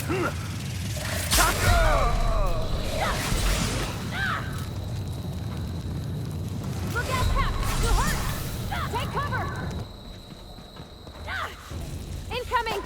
Speaker 2: Look out, Cap! You hurt! Take cover! Incoming!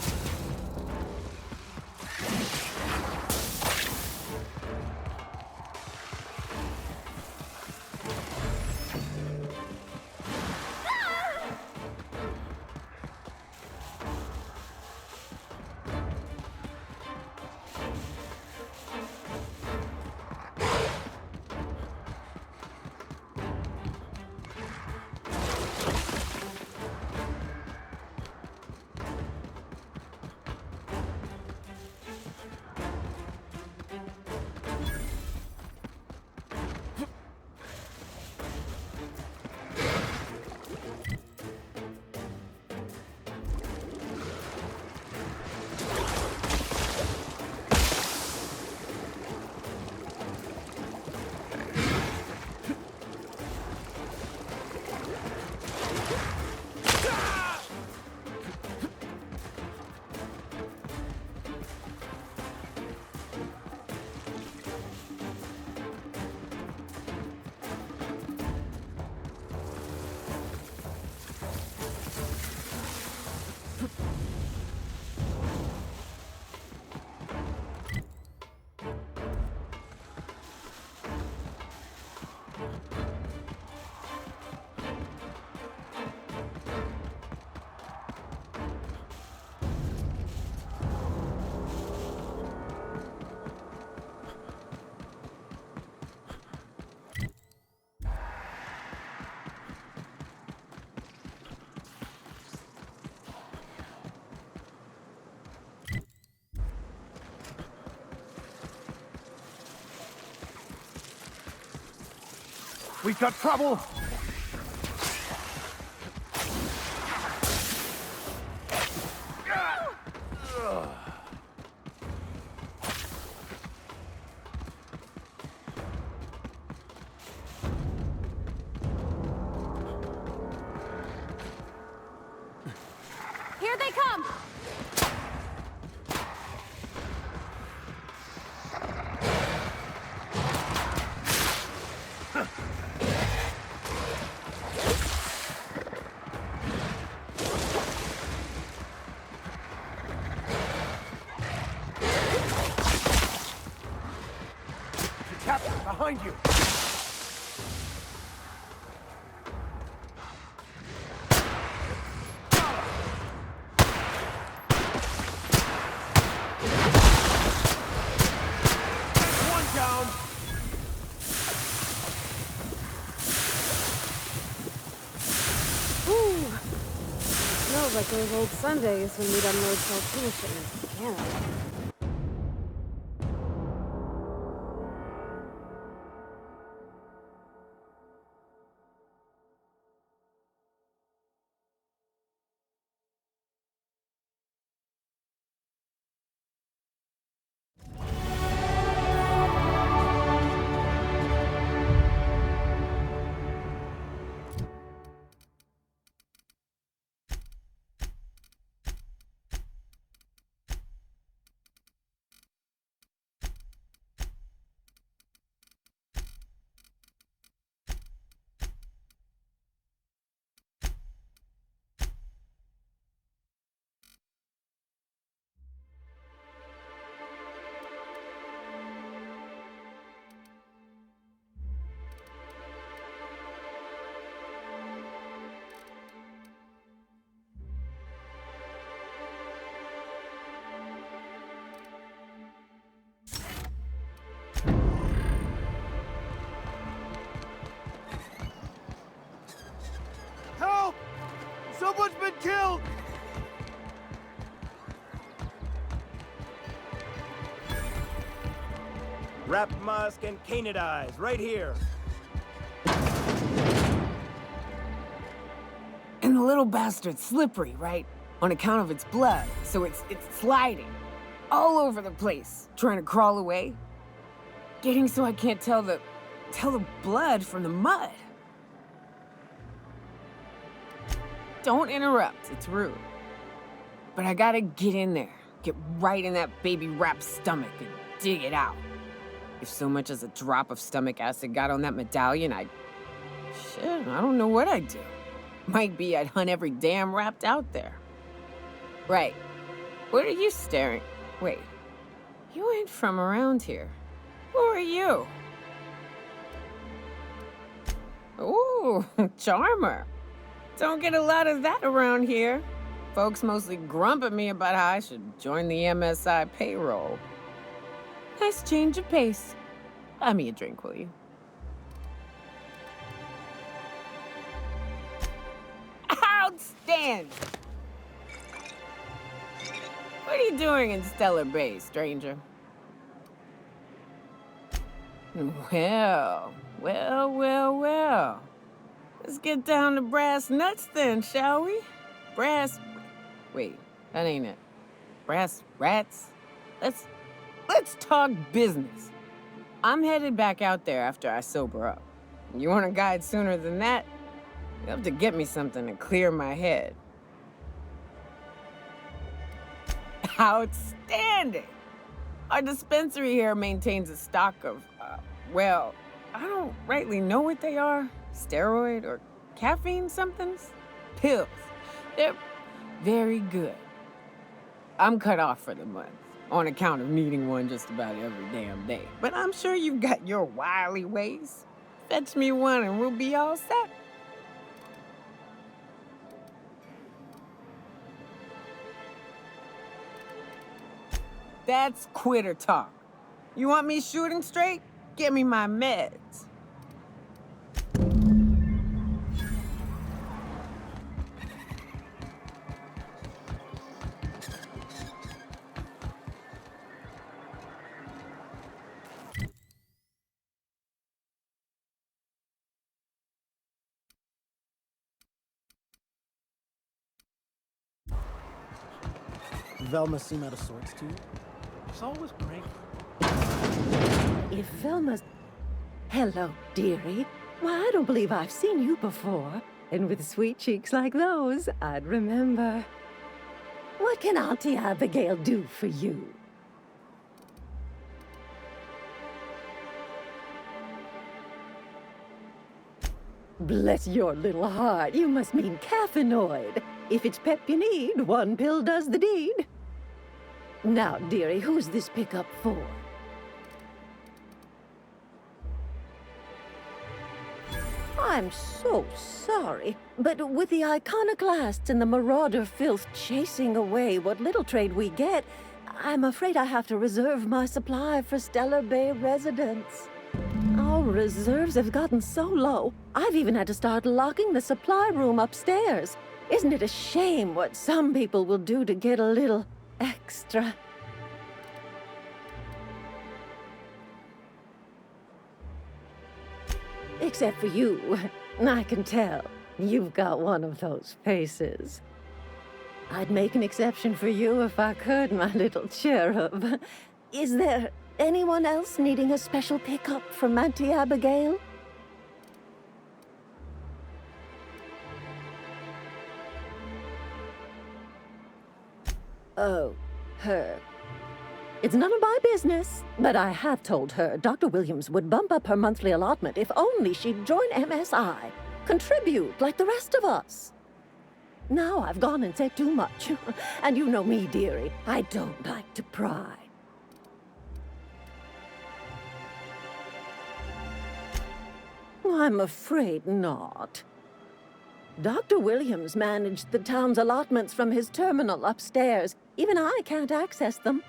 Speaker 9: We've got trouble!
Speaker 2: Here they come!
Speaker 9: Captain, behind you! One down!
Speaker 2: Ooh! Smells like those old Sundays when we'd unload Saltina shipments to Canada.
Speaker 9: Help! Someone's been killed! Wrap musk and canid right here.
Speaker 14: And the little bastard's slippery, right? On account of its blood, so it's sliding all over the place, trying to crawl away. Getting so I can't tell the blood from the mud. Don't interrupt, it's rude. But I gotta get in there, get right in that baby rap's stomach and dig it out. If so much as a drop of stomach acid got on that medallion, shit, I don't know what I'd do. Might be I'd hunt every damn rapt out there. Right. What are you staring? Wait. You ain't from around here. Who are you? Ooh, charmer. Don't get a lot of that around here. Folks mostly grump at me about how I should join the MSI payroll. Nice change of pace. Buy me a drink, will you? Outstanding! What are you doing in Stellar Bay, stranger? Well. Let's get down to brass nuts then, shall we? Wait, that ain't it. Brass rats? Let's talk business. I'm headed back out there after I sober up. You want a guide sooner than that? You have to get me something to clear my head. Outstanding! Our dispensary here maintains a stock of, well, I don't rightly know what they are. Steroid or caffeine somethings? Pills. They're very good. I'm cut off for the month, on account of needing one just about every damn day. But I'm sure you've got your wily ways. Fetch me one and we'll be all set. That's quitter talk. You want me shooting straight? Give me my meds.
Speaker 15: Velma seem out of sorts to you? It's always great.
Speaker 16: If Velma's... Hello, dearie. Why, I don't believe I've seen you before. And with sweet cheeks like those, I'd remember. What can Auntie Abigail do for you? Bless your little heart, you must mean caffeinoid. If it's pep you need, one pill does the deed. Now, dearie, who's this pickup for? I'm so sorry, but with the iconoclasts and the marauder filth chasing away what little trade we get, I'm afraid I have to reserve my supply for Stellar Bay residents. Our reserves have gotten so low, I've even had to start locking the supply room upstairs. Isn't it a shame what some people will do to get a little extra? Except for you. I can tell. You've got one of those faces. I'd make an exception for you if I could, my little cherub. Is there anyone else needing a special pickup from Auntie Abigail? Oh, her. It's none of my business, but I have told her Dr. Williams would bump up her monthly allotment if only she'd join MSI, contribute like the rest of us. Now I've gone and said too much, and you know me, dearie, I don't like to pry. I'm afraid not. Dr. Williams managed the town's allotments from his terminal upstairs. Even I can't access them.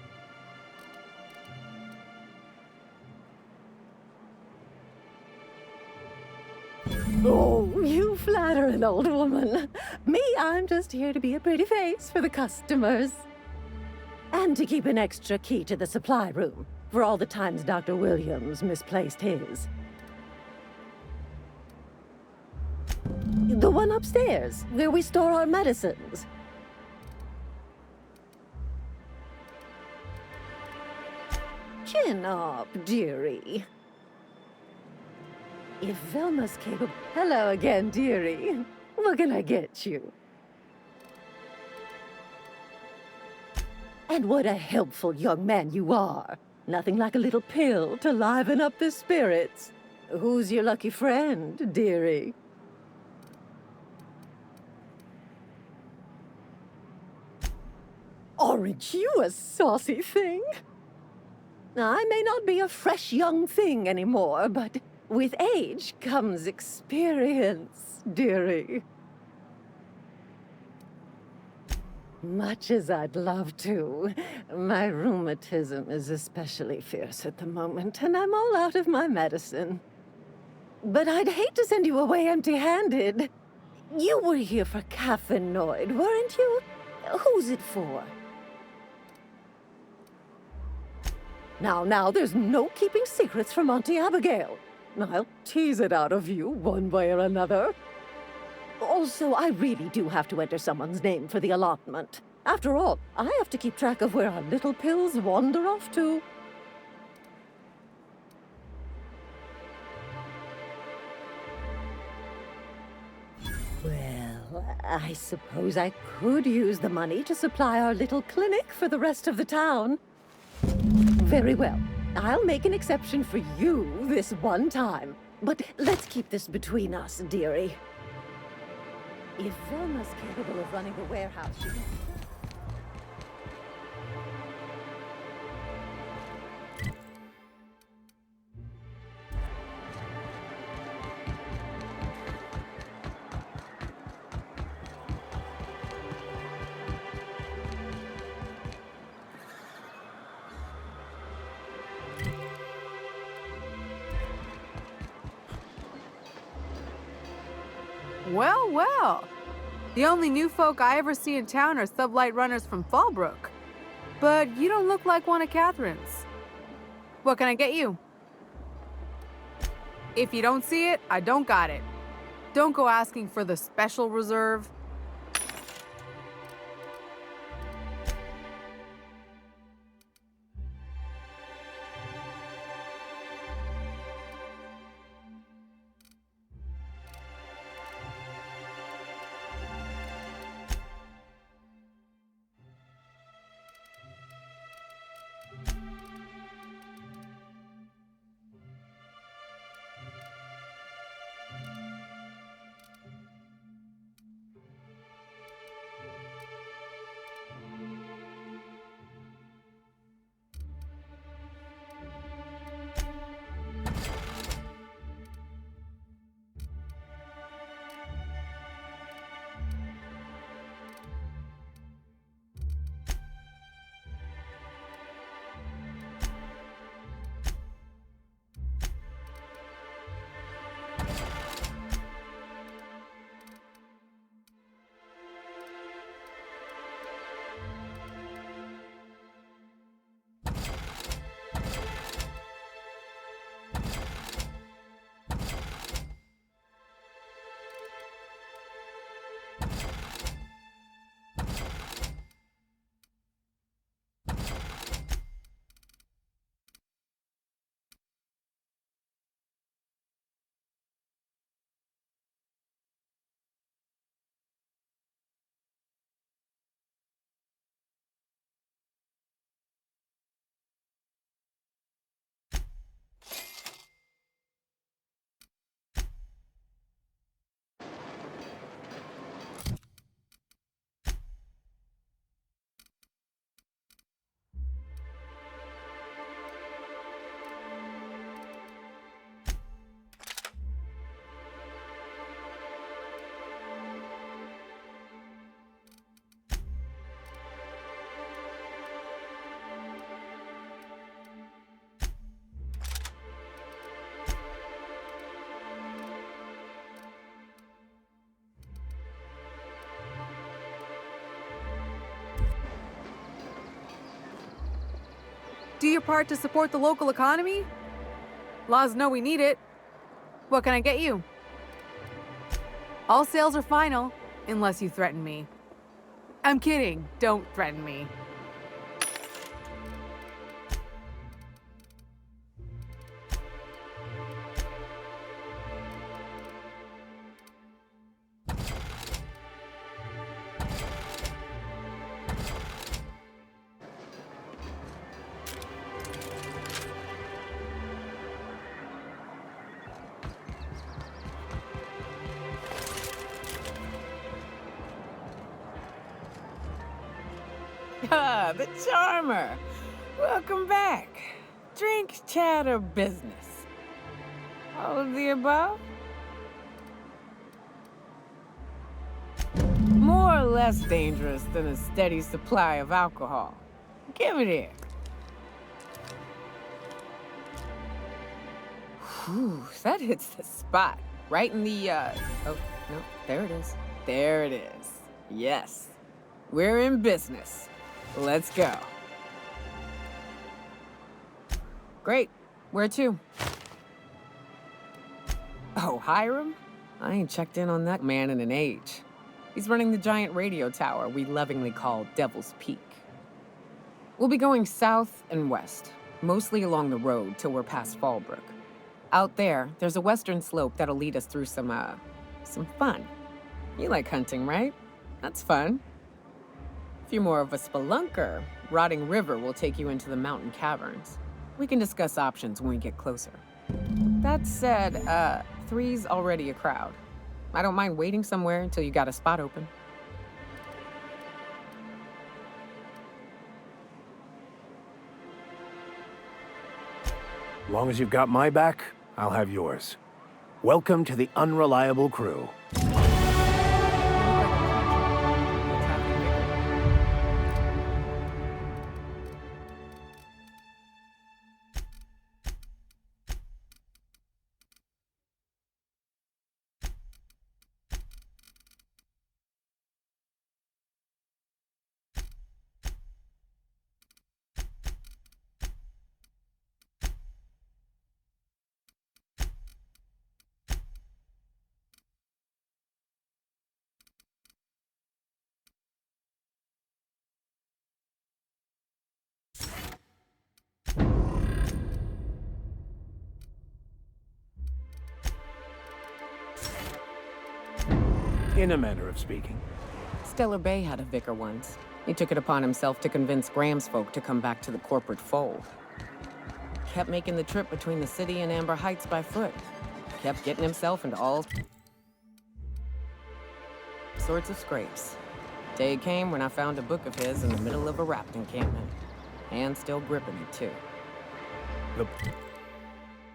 Speaker 16: Oh, you flatter an old woman. Me, I'm just here to be a pretty face for the customers. And to keep an extra key to the supply room, for all the times Dr. Williams misplaced his. The one upstairs, where we store our medicines. Chin up, dearie. If Velma's capable... Hello again, dearie. What can I get you? And what a helpful young man you are. Nothing like a little pill to liven up the spirits. Who's your lucky friend, dearie? Aren't you a saucy thing? I may not be a fresh young thing anymore, but with age comes experience, dearie. Much as I'd love to, my rheumatism is especially fierce at the moment, and I'm all out of my medicine. But I'd hate to send you away empty-handed. You were here for caffeinoid, weren't you? Who's it for? Now, there's no keeping secrets from Auntie Abigail. I'll tease it out of you one way or another. Also, I really do have to enter someone's name for the allotment. After all, I have to keep track of where our little pills wander off to. Well, I suppose I could use the money to supply our little clinic for the rest of the town. Very well. I'll make an exception for you this one time. But let's keep this between us, dearie. If Velma's capable of running the warehouse, she can...
Speaker 6: Well, well. The only new folk I ever see in town are sublight runners from Fallbrook. But you don't look like one of Catherine's. What can I get you? If you don't see it, I don't got it. Don't go asking for the special reserve. Do your part to support the local economy? Laws know we need it. What can I get you? All sales are final, unless you threaten me. I'm kidding. Don't threaten me.
Speaker 14: Ah, the charmer. Welcome back. Drink, chat, or business? All of the above? More or less dangerous than a steady supply of alcohol. Give it here. Whew, that hits the spot. Right in the, oh, no, there it is. There it is. Yes. We're in business. Let's go. Great. Where to? Oh, Hiram? I ain't checked in on that man in an age. He's running the giant radio tower we lovingly call Devil's Peak. We'll be going south and west, mostly along the road till we're past Fallbrook. Out there, there's a western slope that'll lead us through some fun. You like hunting, right? That's fun. If you're more of a spelunker, Rotting River will take you into the mountain caverns. We can discuss options when we get closer. That said, 3's already a crowd. I don't mind waiting somewhere until you got a spot open.
Speaker 10: As long as you've got my back, I'll have yours. Welcome to the Unreliable Crew. In a manner of speaking.
Speaker 14: Stellar Bay had a vicar once. He took it upon himself to convince Graham's folk to come back to the corporate fold. Kept making the trip between the city and Amber Heights by foot. Kept getting himself into all sorts of scrapes. Day came when I found a book of his in the middle of a raft encampment. And still gripping it, too.
Speaker 10: The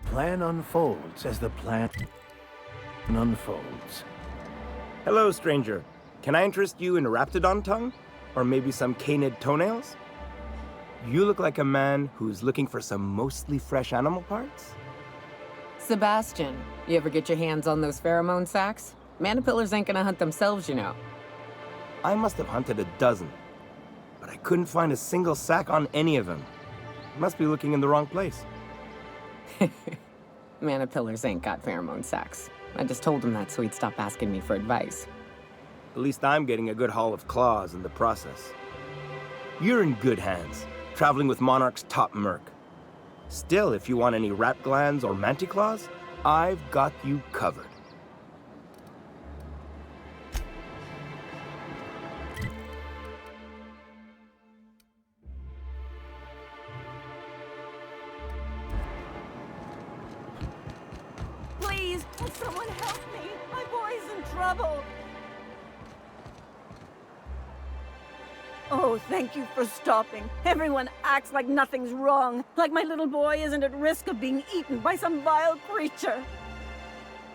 Speaker 10: plan unfolds as the plan unfolds.
Speaker 17: Hello, stranger. Can I interest you in Raptidon tongue? Or maybe some canid toenails? You look like a man who's looking for some mostly fresh animal parts?
Speaker 14: Sebastian, you ever get your hands on those pheromone sacs? Manipillars ain't gonna hunt themselves, you know.
Speaker 17: I must have hunted a dozen, but I couldn't find a single sack on any of them. Must be looking in the wrong place.
Speaker 14: Manipillars ain't got pheromone sacs. I just told him that so he'd stop asking me for advice.
Speaker 17: At least I'm getting a good haul of claws in the process. You're in good hands, traveling with Monarch's top merc. Still, if you want any rat glands or manticlaws, I've got you covered.
Speaker 16: Please, will someone help me? My boy's in trouble. Oh, thank you for stopping. Everyone acts like nothing's wrong, like my little boy isn't at risk of being eaten by some vile creature.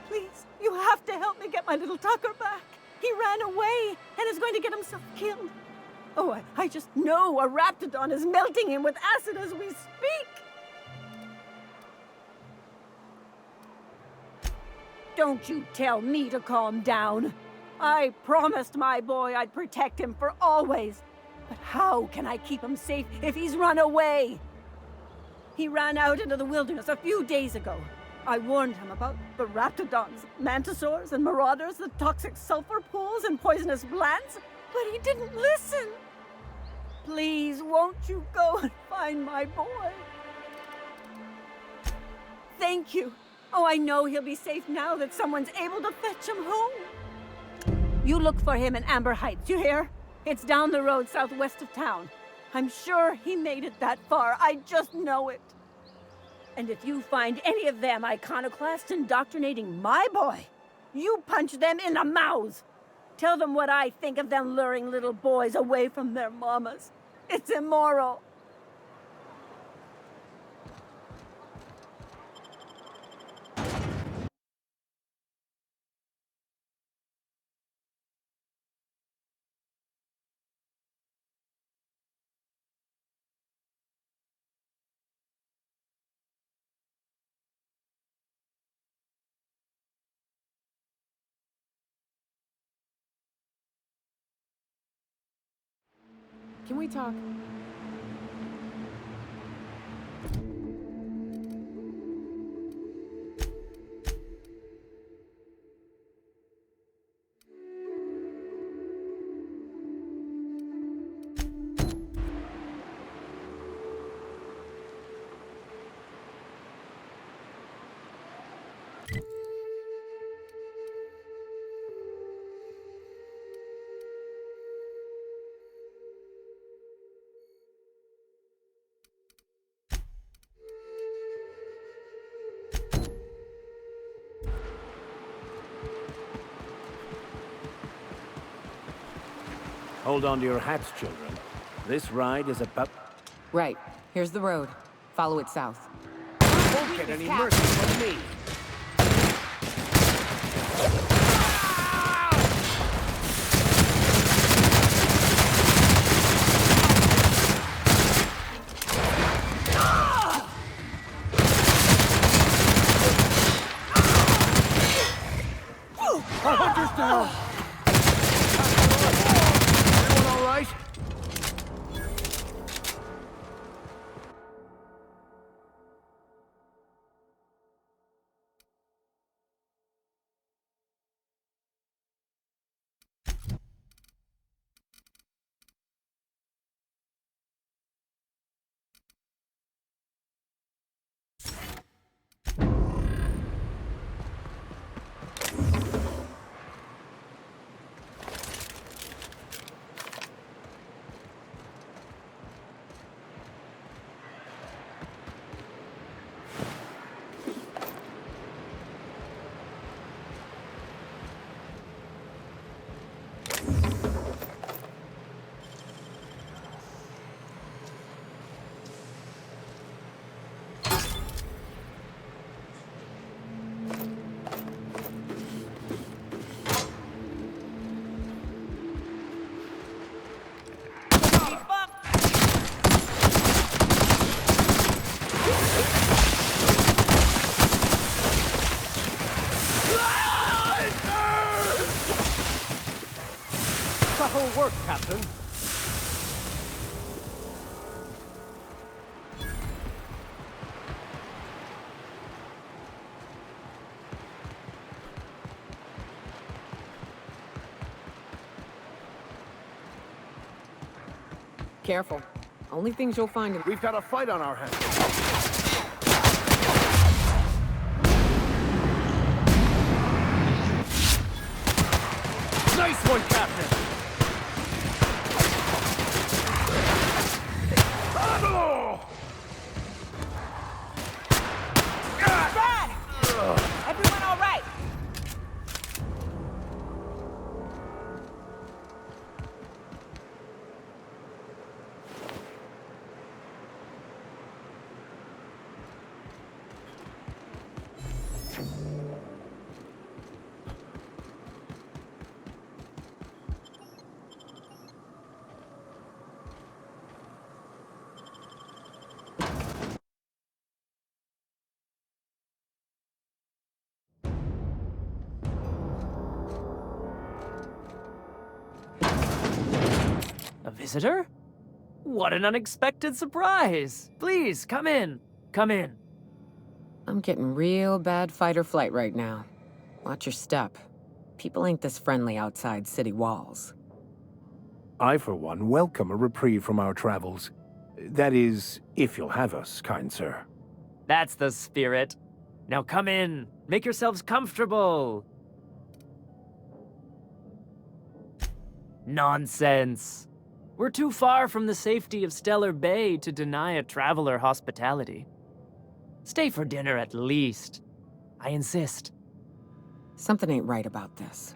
Speaker 16: Please, you have to help me get my little Tucker back. He ran away and is going to get himself killed. Oh, I just know a Raptidon is melting him with acid as we speak. Don't you tell me to calm down. I promised my boy I'd protect him for always. But how can I keep him safe if he's run away? He ran out into the wilderness a few days ago. I warned him about the Raptidons, Mantisaurs, and Marauders, the toxic sulfur pools and poisonous plants, but he didn't listen. Please, won't you go and find my boy? Thank you. Oh, I know he'll be safe now that someone's able to fetch him home. You look for him in Amber Heights, you hear? It's down the road southwest of town. I'm sure he made it that far. I just know it. And if you find any of them iconoclasts indoctrinating my boy, you punch them in the mouths. Tell them what I think of them luring little boys away from their mamas.
Speaker 14: It's immoral.
Speaker 6: Can we talk?
Speaker 10: Hold on to your hats, children. This ride is about...
Speaker 14: Right. Here's the road. Follow it south.
Speaker 10: Won't get any mercy from me.
Speaker 9: Our hunter's down! Everyone all right?
Speaker 10: Subtle work, Captain.
Speaker 14: Careful. Only things you'll find in...
Speaker 9: We've got a fight on our hands.
Speaker 10: Nice one, Captain!
Speaker 14: Brad! Everyone all right?
Speaker 18: A visitor? What an unexpected surprise! Please, come in. Come in.
Speaker 14: I'm getting real bad fight or flight right now. Watch your step. People ain't this friendly outside city walls.
Speaker 10: I, for one, welcome a reprieve from our travels. That is, if you'll have us, kind sir.
Speaker 18: That's the spirit. Now come in. Make yourselves comfortable. Nonsense. We're too far from the safety of Stellar Bay to deny a traveler hospitality. Stay for dinner at least. I insist.
Speaker 14: Something ain't right about this.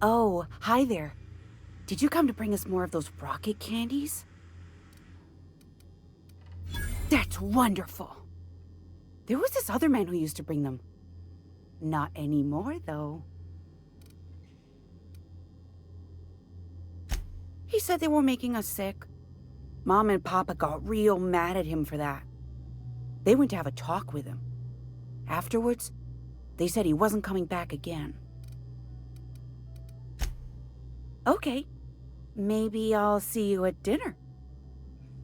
Speaker 12: Oh, hi there. Did you come to bring us more of those rocket candies? That's wonderful. There was this other man who used to bring them. Not anymore, though. He said they were making us sick. Mom and Papa got real mad at him for that. They went to have a talk with him. Afterwards, they said he wasn't coming back again. Okay. Maybe I'll see you at dinner.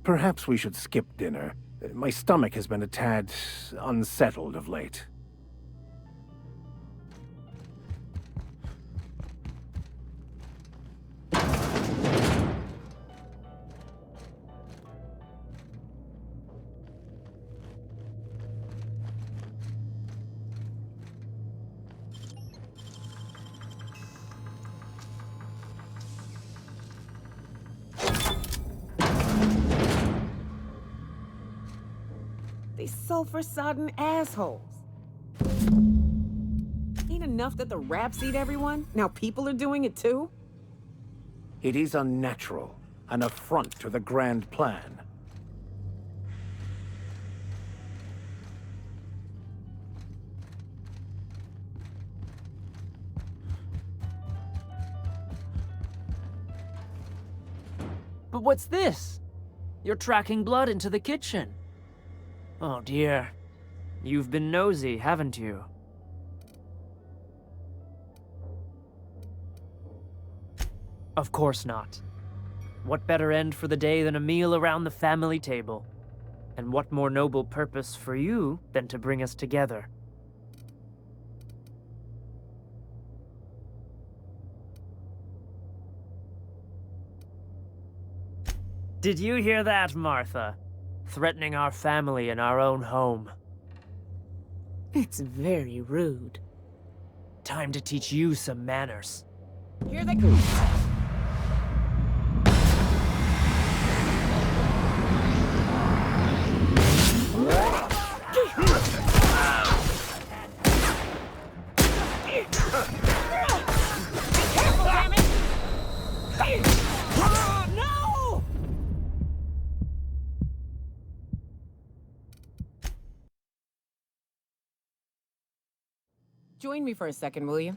Speaker 10: Perhaps we should skip dinner. My stomach has been a tad unsettled of late.
Speaker 14: They sulfur-sodden assholes. Ain't enough that the raps eat everyone? Now people are doing it too?
Speaker 10: It is unnatural, an affront to the grand plan.
Speaker 18: But what's this? You're tracking blood into the kitchen. Oh dear. You've been nosy, haven't you? Of course not. What better end for the day than a meal around the family table? And what more noble purpose for you than to bring us together? Did you hear that, Martha? Threatening our family in our own home.
Speaker 14: It's very rude.
Speaker 18: Time to teach you some manners.
Speaker 14: Here they come. Join me for a second, will you?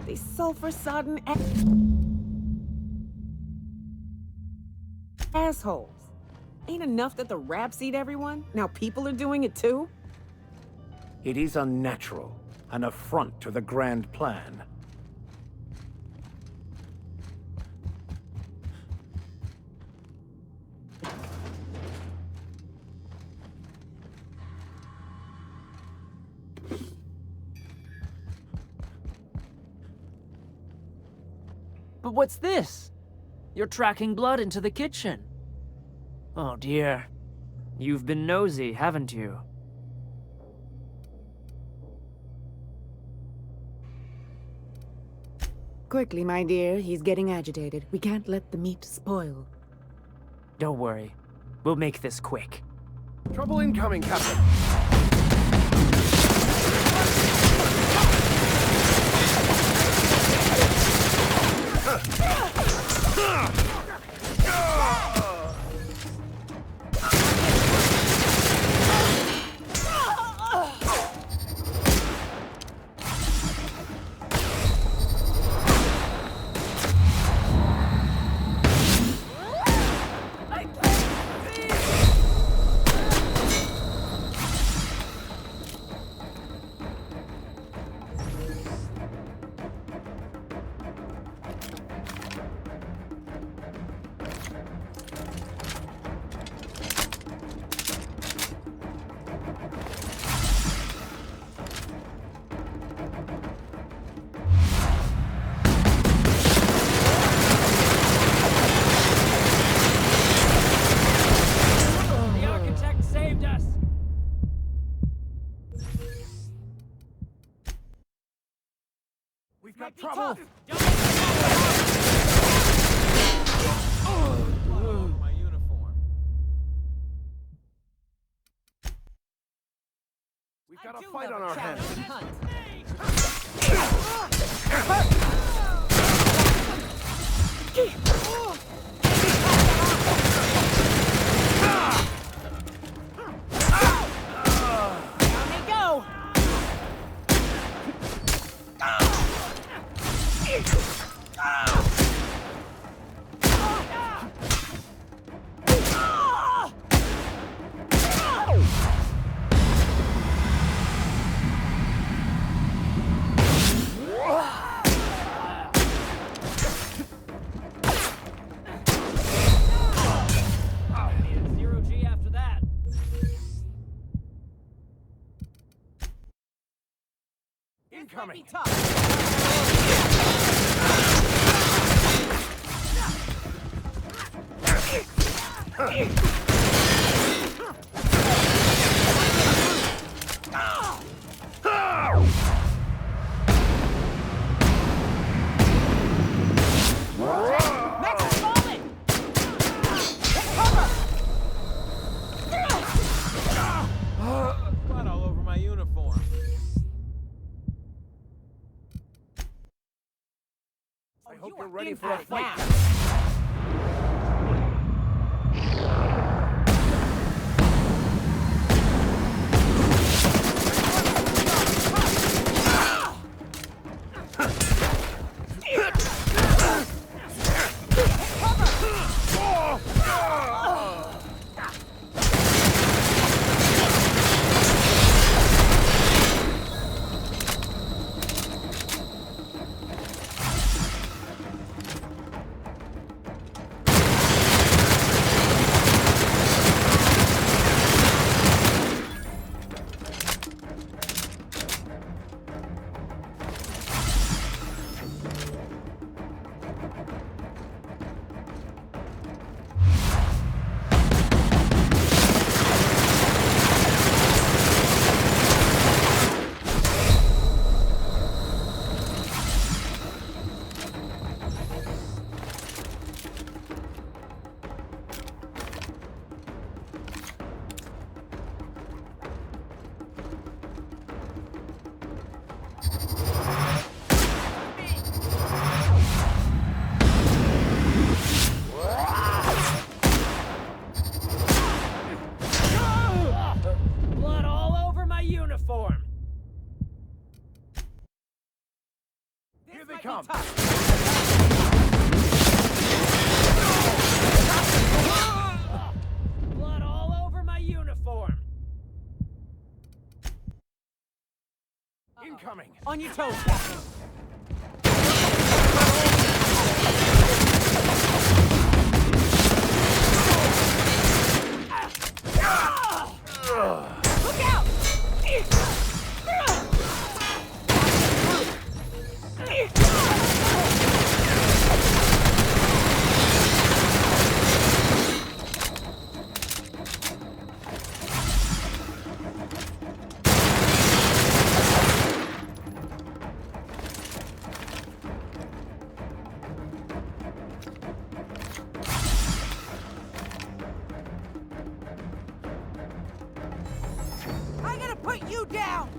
Speaker 14: They sulfur-sodden assholes. Ain't enough that the raps eat everyone? Now people are doing it too?
Speaker 10: It is unnatural, an affront to the grand plan.
Speaker 18: But what's this? You're tracking blood into the kitchen. Oh dear. You've been nosy, haven't you?
Speaker 14: Quickly, my dear. He's getting agitated. We can't let the meat spoil.
Speaker 18: Don't worry. We'll make this quick.
Speaker 10: Trouble incoming, Captain.
Speaker 9: got trouble.
Speaker 3: My uniform.
Speaker 9: We've got a fight on our hands.
Speaker 18: Zero G after that.
Speaker 9: Incoming.
Speaker 12: Max is falling! Take cover!
Speaker 3: Blood all over my uniform.
Speaker 9: I hope you're ready for a fight.
Speaker 18: Blood all over my uniform.
Speaker 9: Here they come.
Speaker 18: Blood all over my uniform.
Speaker 9: Incoming.
Speaker 12: On your toes, Captain. Look out! I gotta put you down!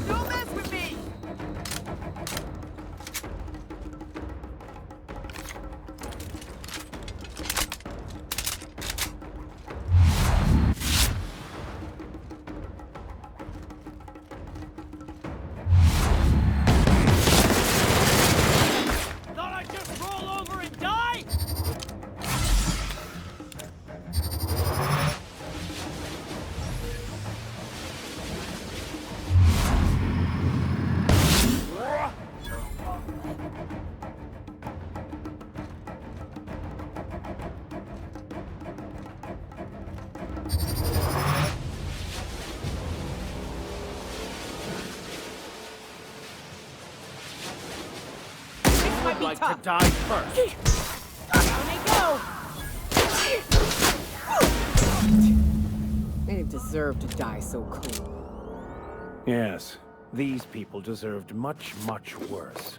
Speaker 12: Don't mess with me!
Speaker 15: like to die first.
Speaker 14: Down they go! They didn't deserve to die so clean.
Speaker 10: Yes, these people deserved much, much worse.